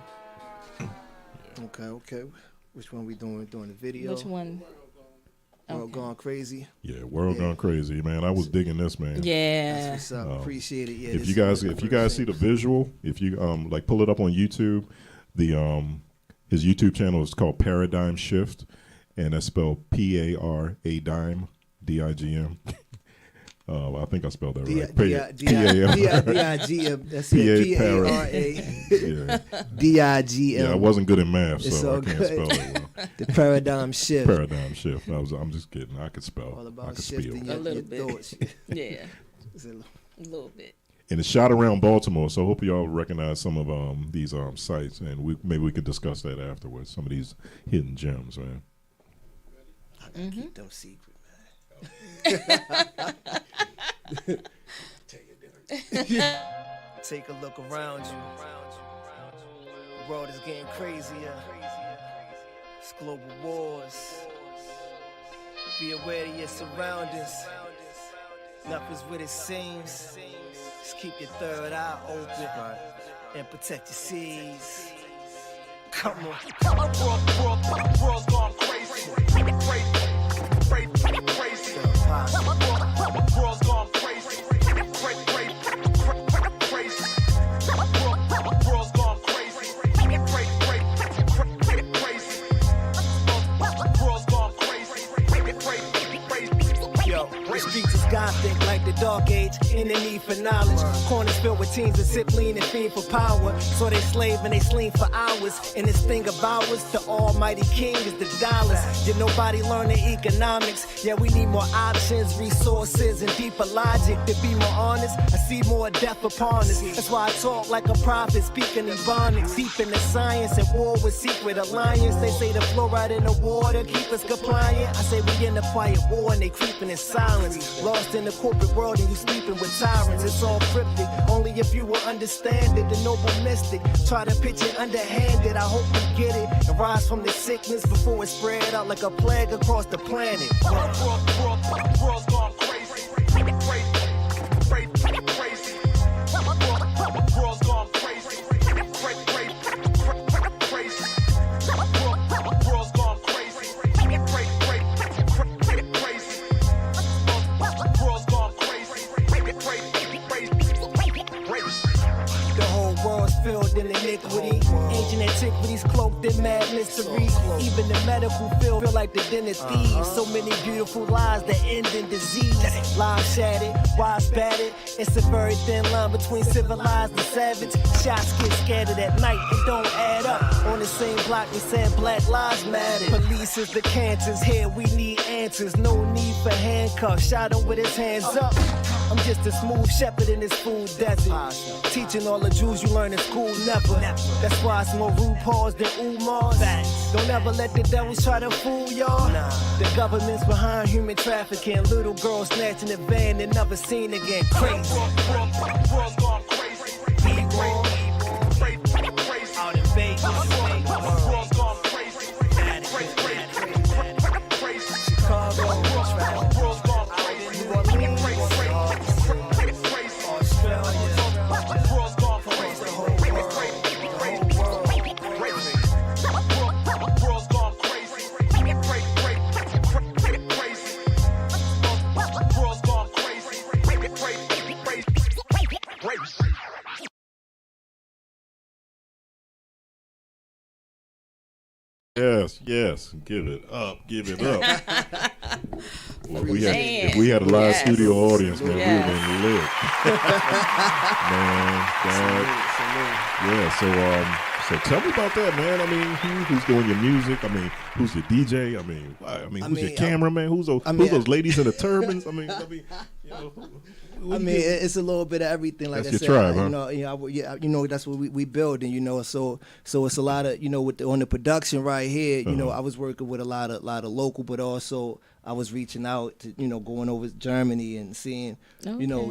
Okay. Which one we doing? We're doing the video. Which one? World Gone Crazy. Yeah, World Gone Crazy, man. I was digging this, man. Yeah. That's what's up. Appreciate it. Yeah. If you guys see the visual, if you pull it up on YouTube, his YouTube channel is called Paradigm Shift, and that's spelled Paradime DIGM. I think I spelled that right. D-I-G-M. That's it. P-A-R-A-D-I-G-M. Yeah, I wasn't good in math, It's so all I can't good. spell it well. The paradigm shift. Paradigm Shift. I'm just kidding. I could spell. All I about could shifting spell. A little your bit. thoughts. Yeah. It's a A little bit. And it's shot around Baltimore, so I hope y'all recognize some of these sites, and maybe we could discuss that afterwards. Some of these hidden gems, man. I gotta keep them secret, man. Take a look around you. The world is getting crazier. It's global wars. Be aware of your surroundings. Nothing's what it seems. Just keep your third eye open and protect your seas. Come on. World's gone crazy. Crazy. World's gone crazy. Crazy. World's gone crazy. The streets is gothic like the dark age, in the need for knowledge. Corners filled with teens that sip lean and fiend for power. So they slave and they sling for hours. And this thing of ours, the almighty king is the dollars. Did nobody learn the economics? Yeah, we need more options, resources, and deeper logic. To be more honest, I see more death upon us. That's why I talk like a prophet, speaking in Ebonics. Deep in the science and war with secret alliance. They say the fluoride in the water keep us compliant. I say we in a quiet war and they creeping in silence. Lost in the corporate world and you sleeping with tyrants. It's all cryptic, only if you will understand it. The noble mystic, try to pitch it underhanded. I hope you get it and rise from the sickness before it spread out like a plague across the planet. World's gone crazy. Crazy. World's gone crazy. Crazy. World's gone crazy. Crazy. World's gone crazy. The whole world's filled in iniquity. Ancient antiquities cloaked in mad mystery. Even the medical field feel like the den of thieves. So many beautiful lies that end in disease. Lives shattered, wise battered. It's a very thin line between civilized and savage. Shots get scattered at night, it don't add up. On the same block we said Black Lives Matter. Police is the cancers here, we need answers. No need for handcuffs, shot him with his hands up. I'm just a smooth shepherd in this food desert. Teaching all the Jews you learn in school, never. That's why it's more RuPaul's than Umar's. Don't ever let the devils try to fool y'all. The government's behind human trafficking. Little girls snatching the van and never seen again. Crazy. World's gone crazy. Crazy. Out in Vegas. World's gone crazy. Crazy. Chicago. World's gone crazy. New Orleans. Australia. World's gone crazy. The whole world. World's gone crazy. World's gone crazy. Yes, give it up. Well, if we had a live Yes. studio audience, man, Yes. we would have been lit. Man, God. So tell me about that, man. I mean, who's doing your music? I mean, who's your DJ? I mean, who's your cameraman? Who's those ladies in the turbans? It's a little bit of everything. Like That's I said, your tribe, huh? That's what we building. So it's a lot of on the production right here. I was working with a lot of local, but also I was reaching out to going over to Germany and seeing,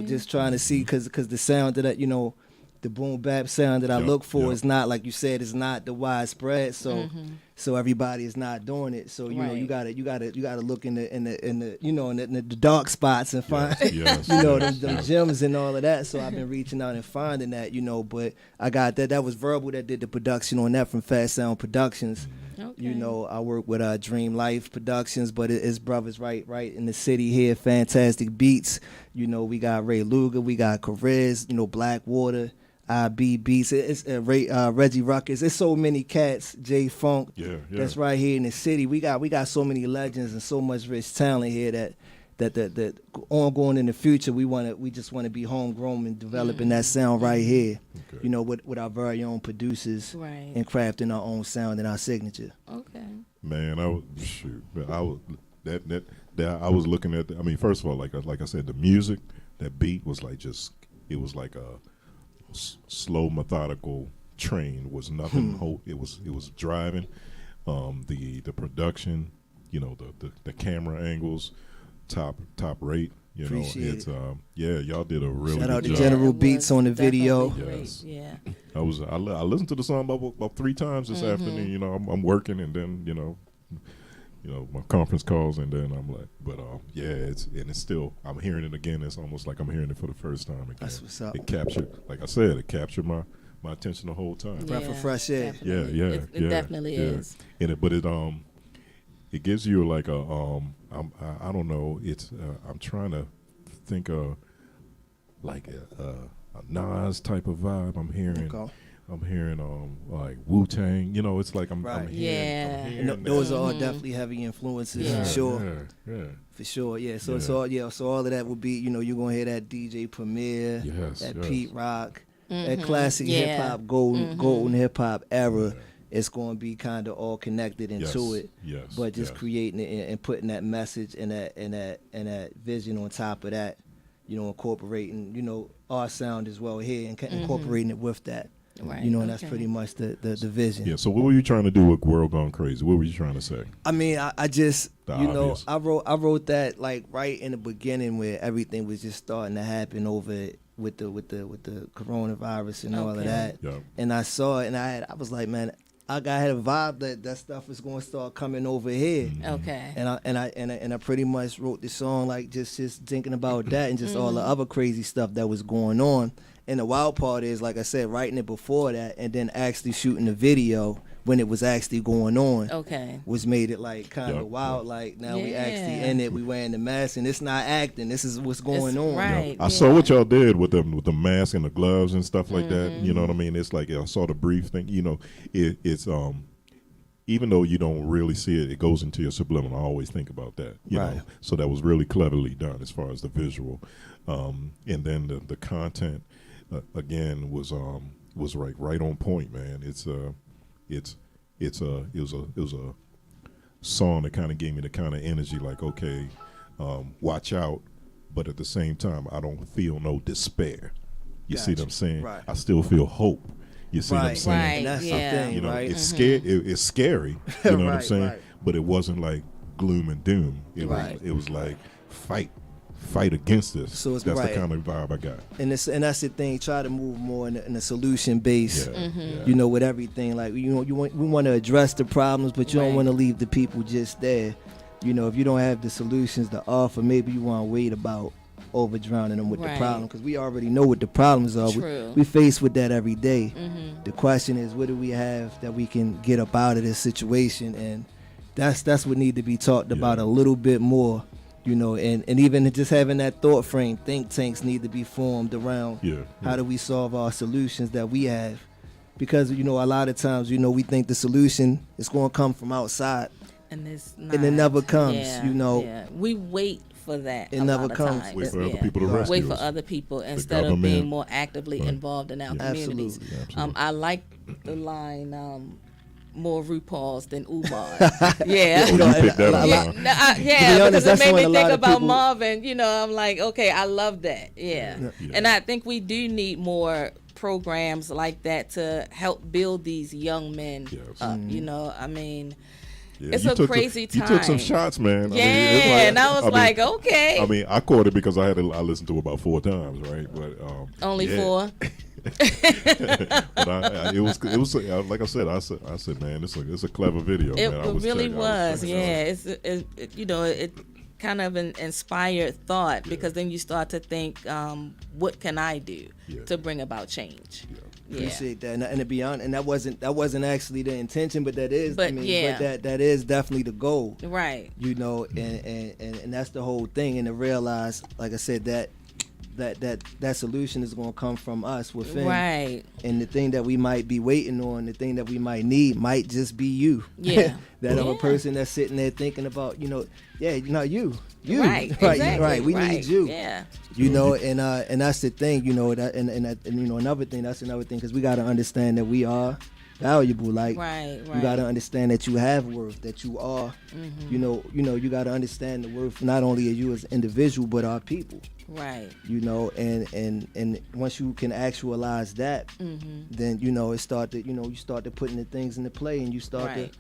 just trying to see because the sound that the boom bap sound that I look for is not, like you said, is not the widespread. So everybody is not doing it. So you gotta look in the dark spots and find them gems and all of that. So I've been reaching out and finding that, but I got that was Verbal that did the production on that from Fast Sound Productions. Okay. I work with Dream Life Productions, but it's brothers right in the city here. Fantastic Beats. We got Ray Luger, we got Carez, Blackwater. IB Beats, it's Reggie Ruckus. There's so many cats. J Funk. That's right here in the city. We got so many legends and so much rich talent here that ongoing in the future. We just want to be homegrown and developing that sound right here. Okay. With our very own producers and crafting our own sound and our signature. Okay. Man, I was looking at. First of all, like I said, the music, that beat was like it was like a slow, methodical train. Was nothing. It was driving. The production, the camera angles, top rate. Appreciate it. Y'all did a really shout good out to job. General Beats on the video. Yes. Yeah. I listened to the song about 3 times this afternoon. I'm working and then my conference calls and then I'm like, but it's still, I'm hearing it again. It's almost like I'm hearing it for the first time again. That's what's up. It captured, like I said, my attention the whole time. Breath of fresh air. Definitely. It definitely is. And it gives you like I don't know. It's I'm trying to think of like a Nas type of vibe. I'm hearing I'm hearing like Wu-Tang. You know, it's like I'm Right. hearing, I'm Yeah. hearing And that. those are all definitely heavy influences Yeah. for sure. Yeah. For sure, yeah. So it's Yeah. all so all of that would be, you're gonna hear that DJ Premier, Yes, that yes. Pete Rock, that classic Yeah. hip hop, golden hip hop era. It's gonna be kind of all connected into Yes, it. yes, But just yes. creating it and putting that message and that vision on top of that, incorporating, our sound as well here and incorporating it with that. Right, And that's okay. pretty much the vision. Yeah. So what were you trying to do with World Gone Crazy? What were you trying to say? I mean, I just, The obvious. I wrote that like right in the beginning where everything was just starting to happen over with the coronavirus and all of Okay. that. Yeah. And I saw it and I was like, man, I had a vibe that stuff is going to start coming over here. Okay. And I pretty much wrote the song like just thinking about that and just all the other crazy stuff that was going on. And the wild part is, like I said, writing it before that and then actually shooting the video when it was actually going on. Okay. Which made it like kind of Yep, wild. Like now we actually Yeah. in it, we wearing the mask and it's not acting. This is what's going It's on. right. I saw what y'all did with the mask and the gloves and stuff like that. You know what I mean? It's like I saw the brief thing. It's even though you don't really see it, it goes into your subliminal. I always think about that. You Right. know, so that was really cleverly done as far as the visual, and then the content again was right on point, man. It was a song that kind of gave me the kind of energy like, okay, watch out, but at the same time, I don't feel no despair. You see what I'm saying? Right. I still feel hope. You see what I'm Right. saying? Right. And that's Yeah. the thing, You know, right? it's it's scary. You know what I'm Right, saying? right. But it wasn't like gloom and doom. Right. It was like fight against this. So it's that's right. the kind of vibe I got. And that's the thing. Try to move more in a solution base. Yeah. With everything. Like we want to address the problems, but you don't Right. want to leave the people just there. If you don't have the solutions to offer, maybe you want to wait about over drowning them with the Right. problem because we already know what the problems are. True. We face with that every day. The question is, what do we have that we can get up out of this situation? And that's what need to be talked about a little bit more. And even just having that thought frame, think tanks need to be formed around how do we solve our solutions that we have. Because, a lot of times, we think the solution is going to come from outside. And it's not. And it never comes, Yeah. We wait for that. It a never lot of comes. times. Wait for other people to rescue Wait for us. other people instead of government. being more actively Right. involved in our Yeah. communities. Absolutely. I like the line, more RuPaul's than Umar. Yeah. You picked that one, Yeah, huh? no, To be because honest, it that's made when me a lot think of about people- Marvin. I'm like, okay, I love that. Yeah. Yeah. And I think we do need more programs like that to help build these young men Yes. up. I mean, Yeah, it's you a took crazy You took some time. shots, man. Yeah, it's and I was like, okay. I mean, I caught it because I listened to it about 4 times, right? But Only yeah. 4. But it was like I said, man, it's a clever video. It man. I was really checking- I was. checking it out. It kind of an inspired thought because then you start to think, what can I do to bring about change? Yeah. Appreciate that, and to be honest, and that wasn't actually the intention, but that is, But, yeah. but that is definitely the goal, Right. And that's the whole thing, and to realize, like I said, that solution is going to come from us within, Right. and the thing that we might be waiting on, the thing that we might need, might just be you, Yeah. that other Yeah. person that's sitting there thinking about, you, Right. Exactly. right, we right. need you. Yeah. And that's the thing, another thing, that's another thing, because we got to understand that we are valuable. Like, Right. you got to understand that you have worth, that you are, you got to understand the worth not only of you as an individual, but our people. Right. And once you can actualize that, then you start to putting the things into play, and you start Right.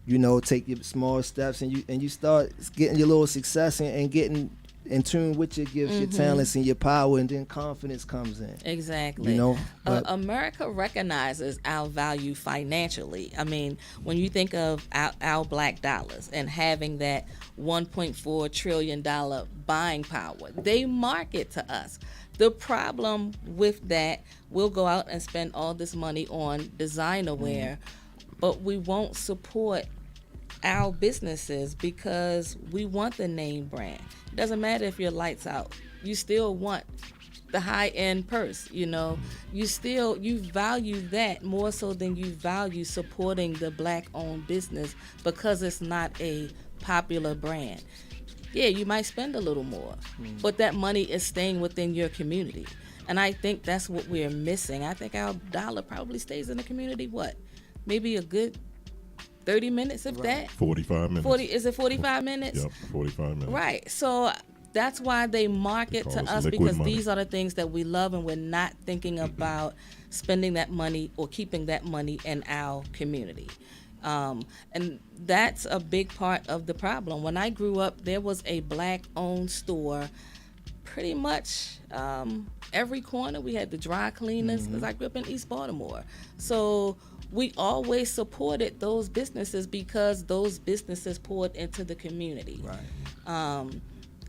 to take your small steps, and you start getting your little success and getting in tune with your gifts, your talents, and your power, and then confidence comes in. Exactly. But America recognizes our value financially. I mean, when you think of our black dollars and having that $1.4 trillion buying power, they market to us. The problem with that, we'll go out and spend all this money on designer wear, but we won't support our businesses because we want the name brand. It doesn't matter if your lights out. You still want the high-end purse, you know. You value that more so than you value supporting the black-owned business because it's not a popular brand. Yeah, you might spend a little more, but that money is staying within your community. And I think that's what we're missing. I think our dollar probably stays in the community, what, maybe a good 30 minutes, if that? 45 minutes. Is it 45 minutes? Yep, 45 minutes. Right. So that's why they market Call to us us, liquid because money. these are the things that we love, and we're not thinking about spending that money or keeping that money in our community. And that's a big part of the problem. When I grew up, there was a black-owned store pretty much every corner. We had the dry cleaners, because I grew up in East Baltimore. So we always supported those businesses because those businesses poured into the community. Right.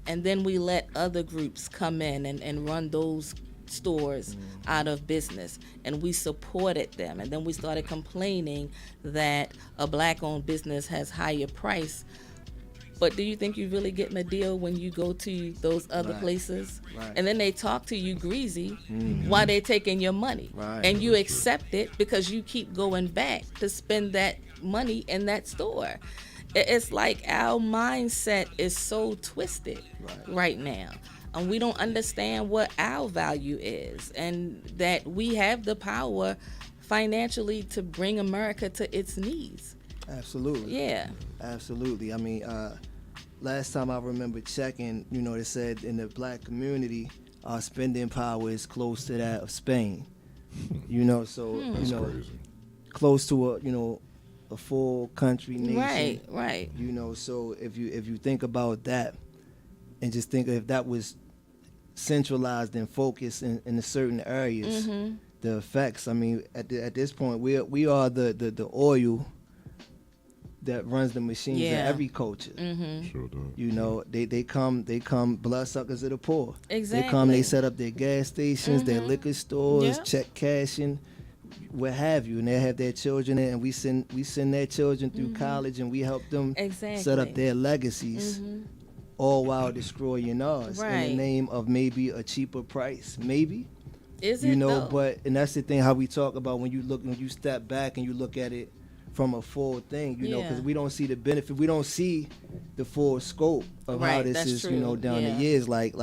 And then we let other groups come in and run those stores out of business, and we supported them. And then we started complaining that a black-owned business has higher price. But do you think you're really getting a deal when you go to those other places? Right. And then they talk to you greasy while they're taking your money. Right. And you accept it because you keep going back to spend that money in that store. It's like our mindset is so twisted right now. And we don't understand what our value is, and that we have the power financially to bring America to its knees. Absolutely. Yeah. Absolutely. I mean, last time I remember checking, you know, they said in the black community, our spending power is close to that of Spain. You know, so That's you know, crazy. close to a full country nation. Right. You know, so if you think about that, and just think if that was centralized and focused in the certain areas, the effects. I mean, at this point, we are the oil that runs the machines in every culture. Sure does. You know, they come bloodsuckers of the poor. Exactly. They come, they set up their gas stations, their liquor stores, Yep. check cashing, what have you, and they have their children in, and we send their children through college, and we help them set up their legacies, all while destroying ours in Right. the name of maybe a cheaper price, maybe. Is it You know, though? but and that's the thing how we talk about when you step back and you look at it from a full thing, you know, because Yeah. we don't see the benefit, we don't see the full scope of how Right, this that's is, true. you know, down Yeah. the years. Like,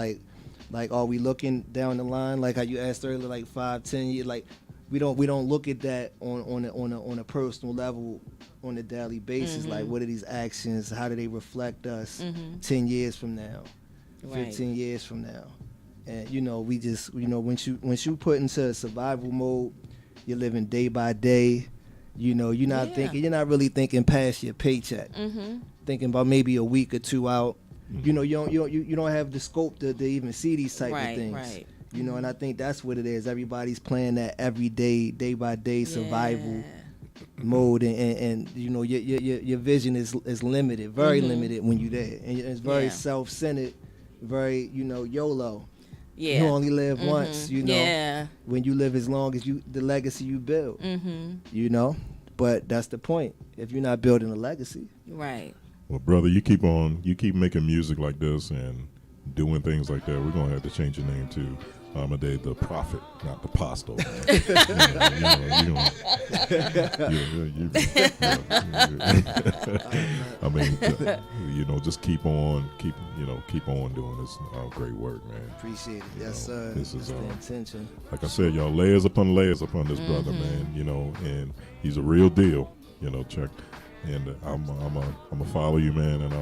are we looking down the line? Like how you asked earlier, like 5-10 years. Like we don't look at that on a personal level on a daily basis. Like what are these actions? How do they reflect us 10 years from now, Right. 15 years from now? And you know, we just, you know, once you put into survival mode, you're living day by day. You know, you're not really thinking past your paycheck. Thinking about maybe a week or two out. You know, you don't have the scope to even see these type of things. Right. You know, and I think that's what it is. Everybody's playing that everyday, day by day survival mode, and you know, your vision is limited, very limited when you're there, and it's very self-centered, very, you know, YOLO. Yeah. You only live once, you know. Yeah. When you live as long as the legacy you build. You know, but that's the point. If you're not building a legacy, Right. Well, brother, you keep making music like this and doing things like that. We're gonna have to change your name to Amadaye the Prophet, not the Apostle. I mean, you know, just keep on doing this great work, man. appreciate it. Yes, sir. This is that's the intention. like I said, y'all, layers upon layers upon this brother, man. You know, and he's a real deal. You know, check. And I'm a follow you, man, and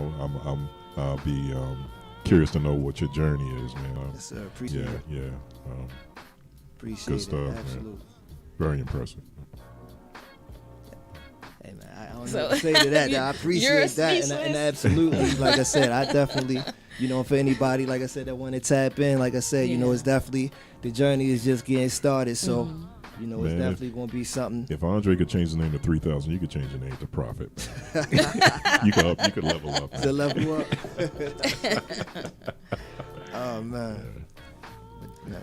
I'll be curious to know what your journey is, man. Yes, sir. Appreciate it. Yeah. Appreciate Good it. stuff, man. Absolutely. Very impressive. Hey, man, I don't know So- what to say to that. I You're appreciate that, and speechless. absolutely, like I said, I definitely, you know, for anybody, like I said, that want to tap in, like I said, you know, it's definitely, the journey is just getting started, so, you know, it's Man, definitely going to be something. If Andre could change the name to 3000, you could change the name to Prophet. you could level up. To level up. Oh, man. Man.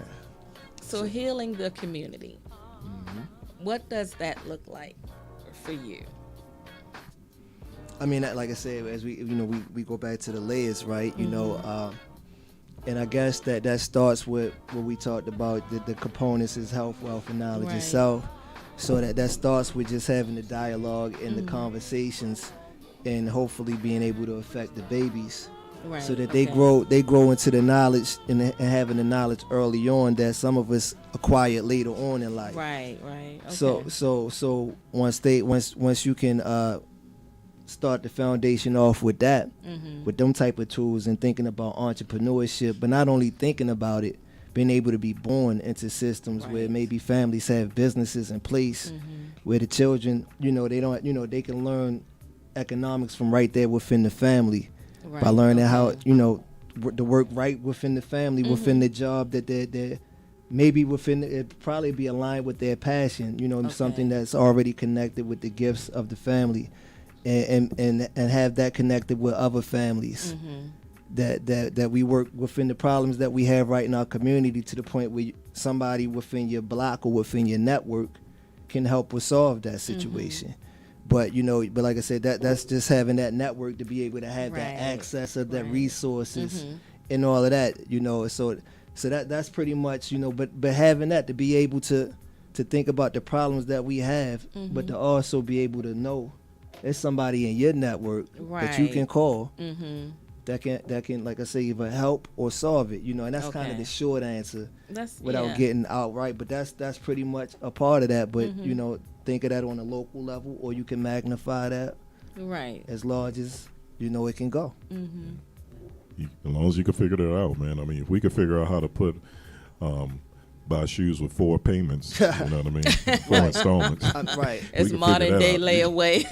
So healing the community. What does that look like for you? I mean, like I said, as we go back to the layers, right? You know, And I guess that starts with what we talked about, the components is health, wealth, and knowledge Right. itself. So that starts with just having the dialogue and the conversations, and hopefully being able to affect the babies, Right. so that okay. they grow into the knowledge and having the knowledge early on that some of us acquired later on in life. Right. Okay. So once you can start the foundation off with that, with them type of tools, and thinking about entrepreneurship, but not only thinking about it, being able to be born into systems where Right. maybe families have businesses in place, where the children, they don't, they can learn economics from right there within the family, by Right, learning how, okay. to work right within the family, within the job that they're maybe within it probably be aligned with their passion, something that's already connected with the gifts of the family, and have that connected with other families, that we work within the problems that we have right in our community, to the point where somebody within your block or within your network can help us solve that situation. But but like I said, that's just having that network to be able to have that Right. access of that Right. resources and all of that, so that's pretty much, but having that to be able to think about the problems that we have, but to also be able to know there's somebody in your network that you can Right. call, that can, like I say, either help or solve it, and that's kind of Okay. the short answer That's without yeah. getting outright. But that's pretty much a part of that. But think of that on a local level, or you can magnify that Right. as large as it can go. As long as you can figure that out, man. I mean, if we could figure out how to put buy shoes with 4 payments, you know what I mean, 4 installments. Right, We It's can figure modern that day out. layaway.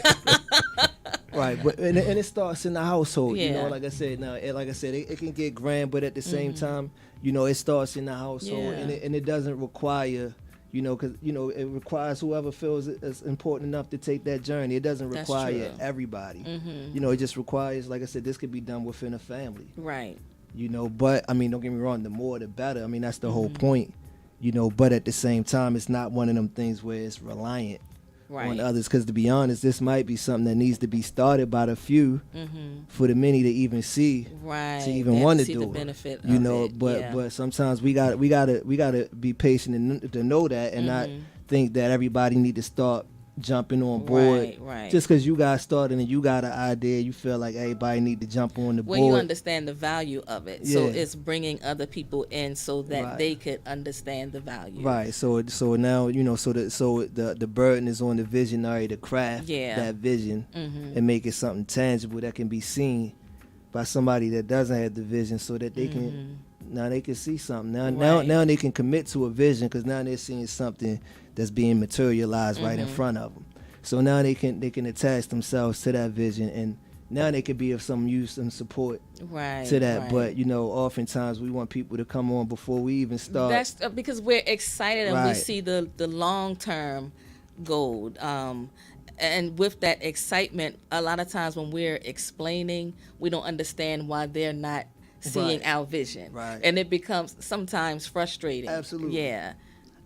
right. But and it starts in the household. Yeah. Like I said, it can get grand, but at the same time, it starts in the household, Yeah. and it doesn't require. Because it requires whoever feels it's important enough to take that journey. It doesn't That's require true. everybody. It just requires, like I said, this could be done within a family. Right. But I mean, don't get me wrong, the more the better. I mean, that's the whole point. But at the same time, it's not one of them things where it's reliant Right. on others. Because to be honest, this might be something that needs to be started by the few, for the many to even see, Right. to even And want to see do the it. benefit You of know, it. but Yeah. but sometimes we gotta be patient and to know that, and not think that everybody need to start jumping on board. Right. Just because you got started and you got an idea, you feel like everybody need to jump on the when board. you understand the value of it, so Yeah. it's bringing other people in so that Right. they could understand the value. Right. So now so the burden is on the visionary to craft Yeah. that vision and make it something tangible that can be seen by somebody that doesn't have the vision, so that they can now they can see something. Now they can commit to a vision, because now they're seeing something that's being materialized right in front of them. So now they can attach themselves to that vision, and now they can be of some use and support Right. to that. right. But oftentimes we want people to come on before we even start. That's because we're excited and we Right. see the long term goal. And with that excitement, a lot of times when we're explaining, we don't understand why they're not seeing Right. our vision. Right. And it becomes sometimes frustrating. Absolutely. Yeah.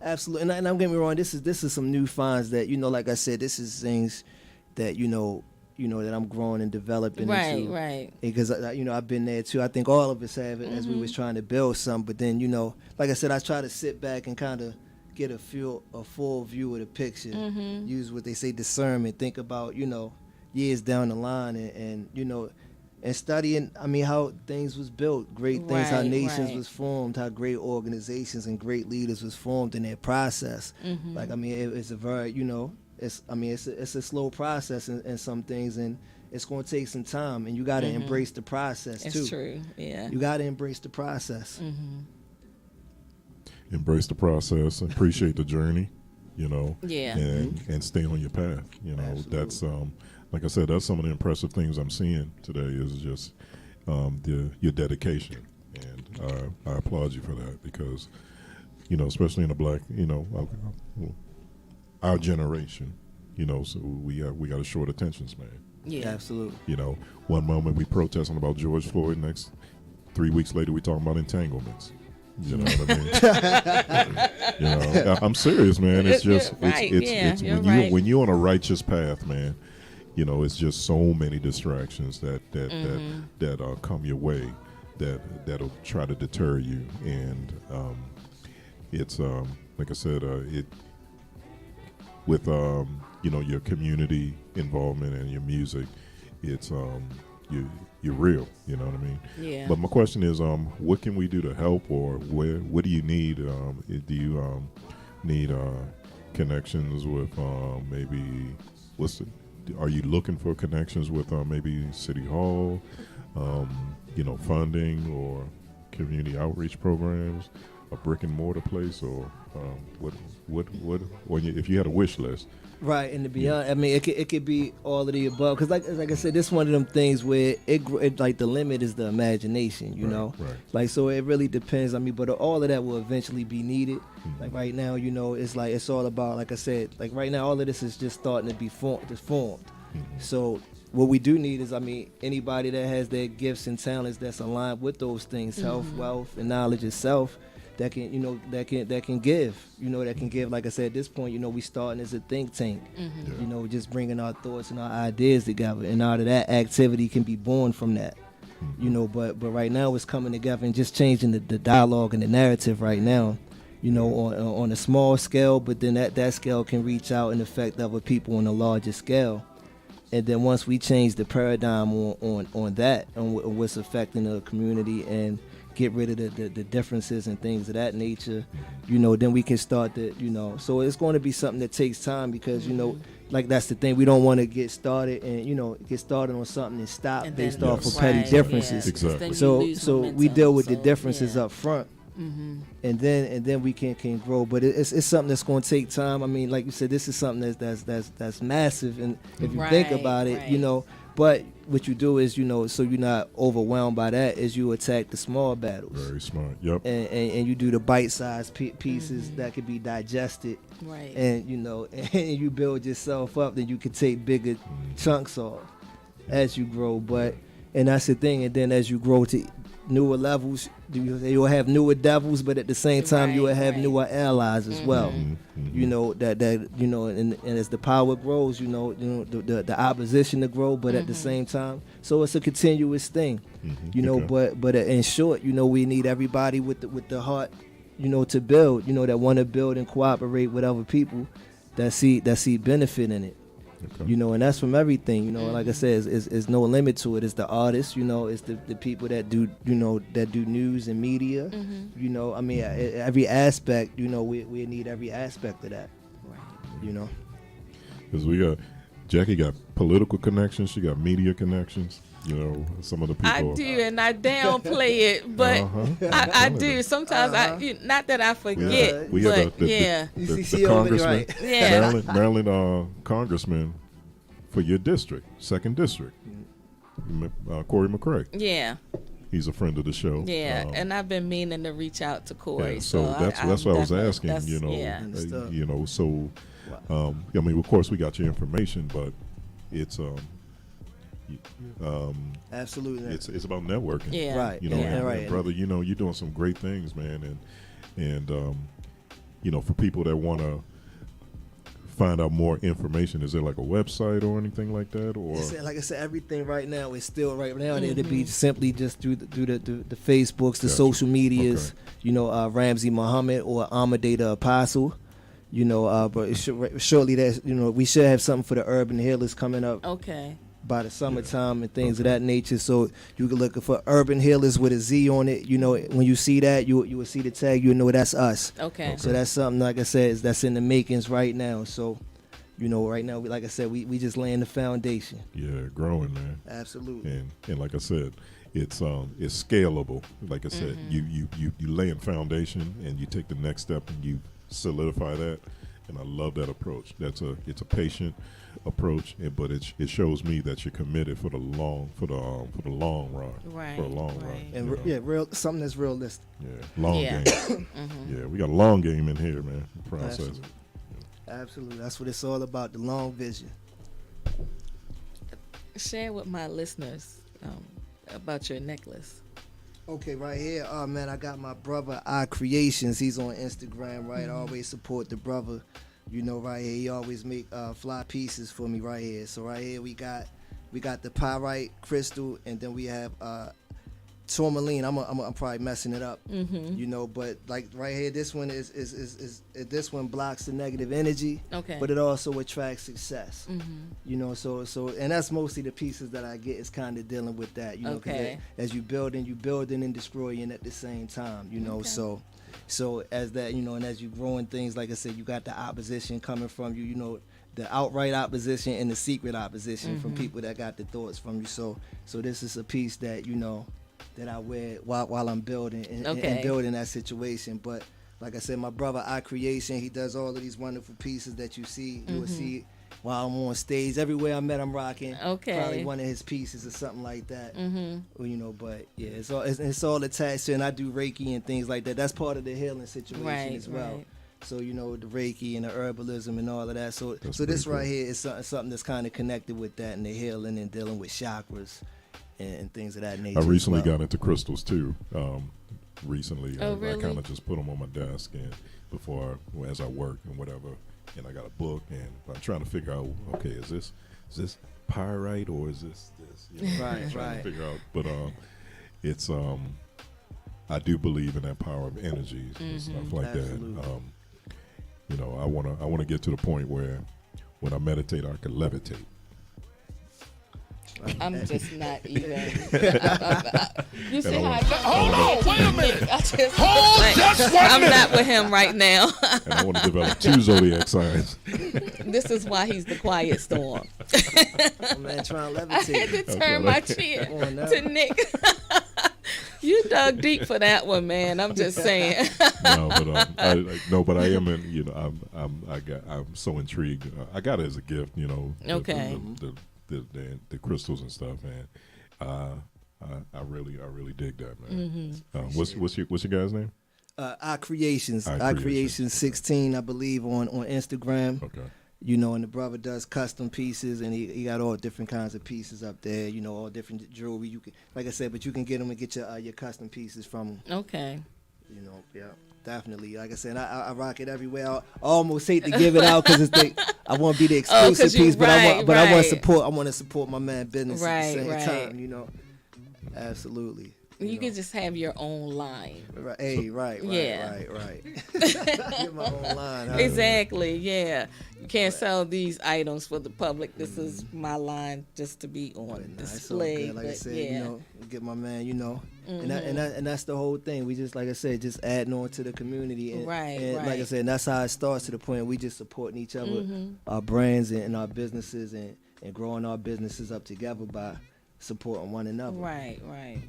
Absolutely, and don't get me wrong. This is some new finds that like I said, this is things that that I'm growing and developing Right, into. right. Because I've been there too. I think all of us have it as we was trying to build something. But then like I said, I try to sit back and kind of get a full view of the picture. Use what they say, discernment. Think about years down the line, and studying, how things was built, great things, how Right, nations right. was formed, how great organizations and great leaders was formed in their process. Like, it's a very, it's a slow process in some things, and it's going to take some time, and you got to embrace the process too. It's true. Yeah. You got to embrace the process. Embrace the process, appreciate the journey, Yeah. and stay on your path. That's like I said, that's some of the impressive things I'm seeing today is just your dedication, and I applaud you for that, because especially in the black, our generation, so we got a short attention span. Yeah. Absolutely. One moment we protesting about George Floyd, next 3 weeks later we talking about entanglements. You know what I mean? I'm serious, man. It's just Right, it's you're when right. you're on a righteous path, man. It's just so many distractions that come your way that'll try to deter you. And it's like I said, it with your community involvement and your music, it's you're real. You know what I mean? Yeah. But my question is, what can we do to help, or what do you need? Do you need connections with maybe are you looking for connections with maybe City Hall, funding or community outreach programs, a brick and mortar place, or if you had a wish list? Right, and to be honest, I mean, it could be all of the above. Because like I said, this is one of them things where it like the limit is the imagination, you know. Right. Like, so it really depends. I mean, but all of that will eventually be needed. Mm-hmm. Like right now, it's like it's all about, like I said, like right now, all of this is just starting to be formed. Mm-hmm. So what we do need is, I mean, anybody that has their gifts and talents that's aligned with those things, health, wealth, and knowledge itself. That can give, like I said, at this point, we starting as a think tank, just bringing our thoughts and our ideas together, and out of that activity can be born from that, but right now it's coming together and just changing the dialogue and the narrative right now, on a small scale, but then that scale can reach out and affect other people on a larger scale. And then once we change the paradigm on that, on what's affecting the community, and get rid of the differences and things of that nature, then we can start to, so it's going to be something that takes time, because, like that's the thing, we don't want to get started and, get started on something and stop And based then- off of Right, petty differences. yeah. Exactly. Then you So lose we momentum, deal with the so, differences yeah. up front. And then we can grow, but it's something that's going to take time. I mean, like you said, this is something that's massive, and if you think Right, about it, right. but what you do is, so you're not overwhelmed by that, is you attack the small battles. Very smart. Yep. And you do the bite-sized pieces that can be digested, Right. and and you build yourself up. Then you can take bigger chunks off as you grow. And that's the thing. And then as you grow to newer levels, you'll have newer devils, but at the same time you will have newer allies as well. And as the power grows, the opposition to grow, but at the same time, so it's a continuous thing. But in short, we need everybody with the heart, to build, that want to build and cooperate with other people that see benefit in it. Okay. And that's from everything, like I said, is no limit to it. It's the artists, it's the people that do, that do news and media, I mean, every aspect, we need every aspect of that, Right. Because Jackie got political connections, she got media connections. Some of the people. I do, and I downplay it, but I do. Sometimes not that I forget, We but had yeah. the congressman, right. Yeah. Maryland congressman for your district, 2nd district, Corey McCray. Yeah, He's a friend of the show. yeah, and I've been meaning to reach out to Corey. Yeah, so that's I'm what I was definitely- asking. that's- Yeah. yeah. So I mean, of course, we got your information, but it's Absolutely. it's about networking. Yeah. Right. You know, Yeah, and, right. brother, you're doing some great things, man, and for people that want to find out more information, is there like a website or anything like that, or Like I said, everything right now is still right now. It'll be simply just through the Facebooks, the Gotcha. social medias. Ramsey Muhammad or Amadaye the Apostle. But shortly that we should have something for the urban healers coming up Okay. by the summertime and things of that nature. So you can look for Urban Healers with a Z on it. When you see that, you will see the tag. You know that's us. Okay. So that's something, like I said, that's in the makings right now. So, right now, like I said, we just laying the foundation. yeah, growing, man. Absolutely. And like I said, it's scalable. Like I said, you laying foundation, and you take the next step and you solidify that. And I love that approach. It's a patient approach, but it shows me that you're committed for the long run. Right, For a long right. run. And you know? real something that's realistic. Yeah, long Yeah. game. Yeah, we got a long game in here, man. Process. Absolutely. Absolutely. That's what it's all about, the long vision. Share with my listeners about your necklace. Okay, right here, man, I got my brother Creations. He's on Instagram, right? I always support the brother. Right here, he always make fly pieces for me right here. So right here we got the pyrite crystal, and then we have tourmaline. I'm probably messing it up, you know. But like right here, this one is this one blocks the negative energy, Okay. but it also attracts success, you know. So and that's mostly the pieces that I get is kind of dealing with that, you know. 'Cause Okay. as you building and destroying at the same time, you know. Okay. So as that, you know, and as you growing things, like I said, you got the opposition coming from you, you know, the outright opposition and the secret opposition from people that got the thoughts from you. So this is a piece that, you know, that I wear while I'm building and building that situation. But like I said, my brother Creation, he does all of these wonderful pieces that you see. You will see while I'm on stage. Everywhere I met him rocking. Okay. Probably one of his pieces or something like that. Well, you know, but yeah, it's all attached to, and I do Reiki and things like that. That's part of the healing situation as well. Right. So, you know, the Reiki and the herbalism and all of that. So That's this pretty right cool. here is something that's kind of connected with that and the healing and dealing with chakras and things of that nature. I recently as well. got into crystals too. Recently, Oh, I really? kind of just put them on my desk and as I work and whatever. And I got a book, and I'm trying to figure out, okay, is this pyrite or is this? You know, Right, I'm trying right. to figure out, but it's I do believe in that power of energies and stuff like Absolutely. that. You know, I wanna get to the point where when I meditate, I can levitate. I'm just not even. You see And I how I want- Hold on, wait a minute. I just, Hold just 1 I'm minute. not with him right now. And I want to develop 2 zodiac signs. This is why he's the quiet storm. Oh, man, trying to I had levitate. to turn my chin Come on now. to Nick. You dug deep for that one, man. I'm just saying. No, but I am in. You know, I'm so intrigued. I got it as a gift. You know. Okay. The crystals and stuff, man. I really dig that, man. What's your guy's name? Creations. Creations. Creations 16, I believe, on Instagram. Okay. You know, and the brother does custom pieces, and he got all different kinds of pieces up there. You know, all different jewelry. You can, like I said, but you can get them and get your custom pieces from him. Okay. You know, yeah, definitely. Like I said, I rock it everywhere. I almost hate to give it out because I want to be the exclusive 'cause you- piece, but I want right. to support. I want to support my man business at the same Right. time. You know, absolutely. You can just have your own line. Right, hey, right. Yeah. Get my own line. Huh? Exactly, yeah. You can't sell these items for the public. This is my line just to be on But nah, it's all display. good. Like I but said, yeah. you know, get my man, you know, and that's the whole thing. We just, like I said, just adding on to the community, and, Right, and like I right. said, and that's how it starts to the point we just supporting each other, our brands and our businesses, and growing our businesses up together by supporting one another. Right, right.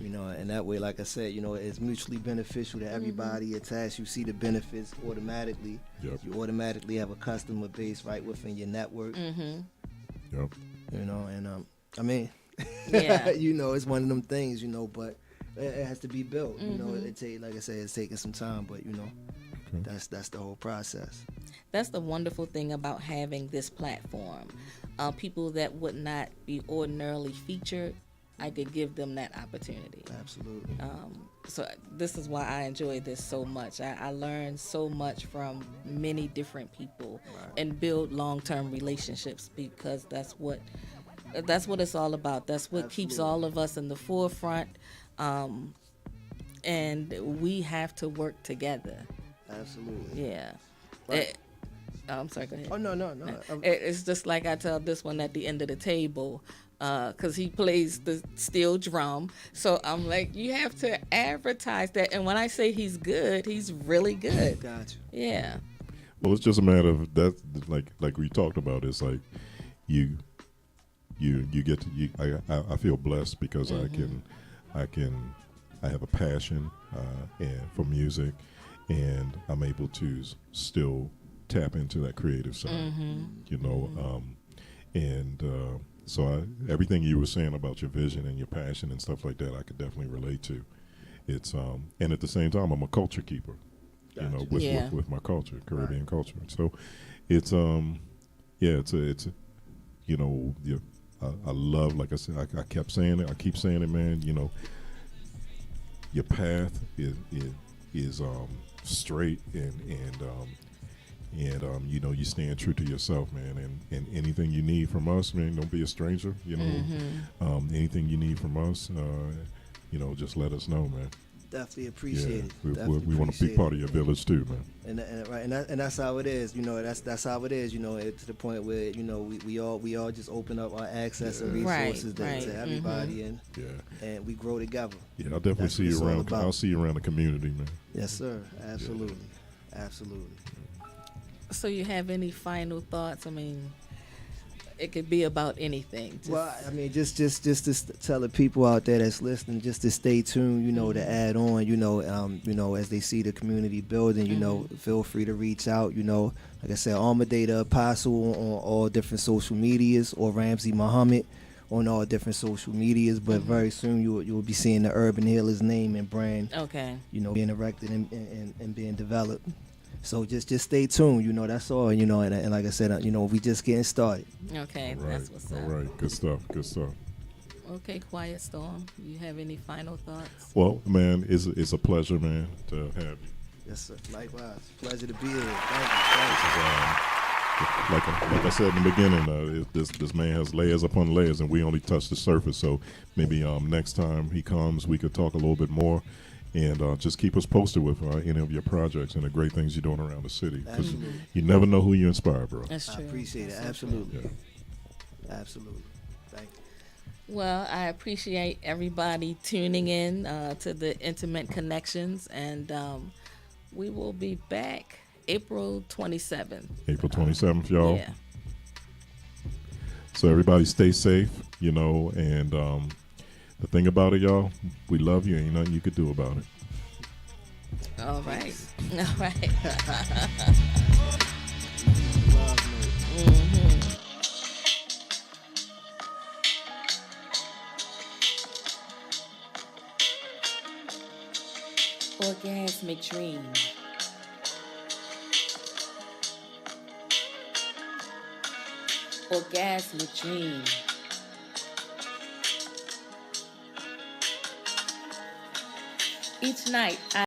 You know, and that way, like I said, you know, it's mutually beneficial to everybody attached. You see the benefits automatically. Yep. You automatically have a customer base right within your network. Yep. You know, and I mean, Yeah. you know, it's one of them things, you know, but it has to be built. You know, like I said, it's taking some time, but you know, that's the whole process. That's the wonderful thing about having this platform. People that would not be ordinarily featured, I could give them that opportunity. Absolutely. So this is why I enjoy this so much. I learn so much from many different people and build long-term relationships, because that's what it's all about. That's what keeps all of us in the forefront. And we have to work together. Absolutely. Yeah. Right. I'm sorry, go ahead. Oh no. It's just like I tell this one at the end of the table, because he plays the steel drum. So I'm like, you have to advertise that. And when I say he's good, he's really good. Gotcha. Yeah. Well, it's just a matter of that, like we talked about. It's like you get to I feel blessed because I have a passion and for music, and I'm able to still tap into that creative side. You know, so everything you were saying about your vision and your passion and stuff like that, I could definitely relate to. It's and at the same time, I'm a culture keeper. You know, with my culture, Caribbean culture. So it's it's you know, I love, like I said, I kept saying it, I keep saying it, man. You know, your path is straight, and you know, you stand true to yourself, man, and anything you need from us, man, don't be a stranger. You know, anything you need from us, just let us know, man. Definitely appreciate it. We want to be part of your village too, man. And that's how it is. That's how it is. To the point where we all just open up our access and resources to everybody, and we grow together. Yeah, I'll definitely see you around. I'll see you around the community, man. Yes, sir. Absolutely, absolutely. So you have any final thoughts? I mean, it could be about anything. Well, I mean, just to tell the people out there that's listening, just to stay tuned, to add on, as they see the community building, feel free to reach out, like I said, Amadaye the Apostle on all different social medias, or Ramsey Muhammad on all different social medias. But very soon you'll be seeing the Urban Healers name and brand, being erected and being developed. So just stay tuned, that's all, and like I said, we just getting started. Okay, all right, that's what's up. All right, good stuff. Okay, Quiet Storm, you have any final thoughts? Well, man, it's a pleasure, man, to have you. Yes, sir. Likewise. Pleasure to be here. Thank you. Like I said in the beginning, this man has layers upon layers, and we only touched the surface. So maybe next time he comes, we could talk a little bit more. And just keep us posted with any of your projects and the great things you're doing around the city. Because you never know who you inspire, bro. That's true. I appreciate it. Absolutely. Yeah. Absolutely. Thank you. Well, I appreciate everybody tuning in to the Intimate Connections. And we will be back April 27th. April 27th, y'all. Yeah. So everybody stay safe, and the thing about it, y'all, we love you. Ain't nothing you could do about it. All right. All right. Orgasmic dream. Orgasmic dream. Each night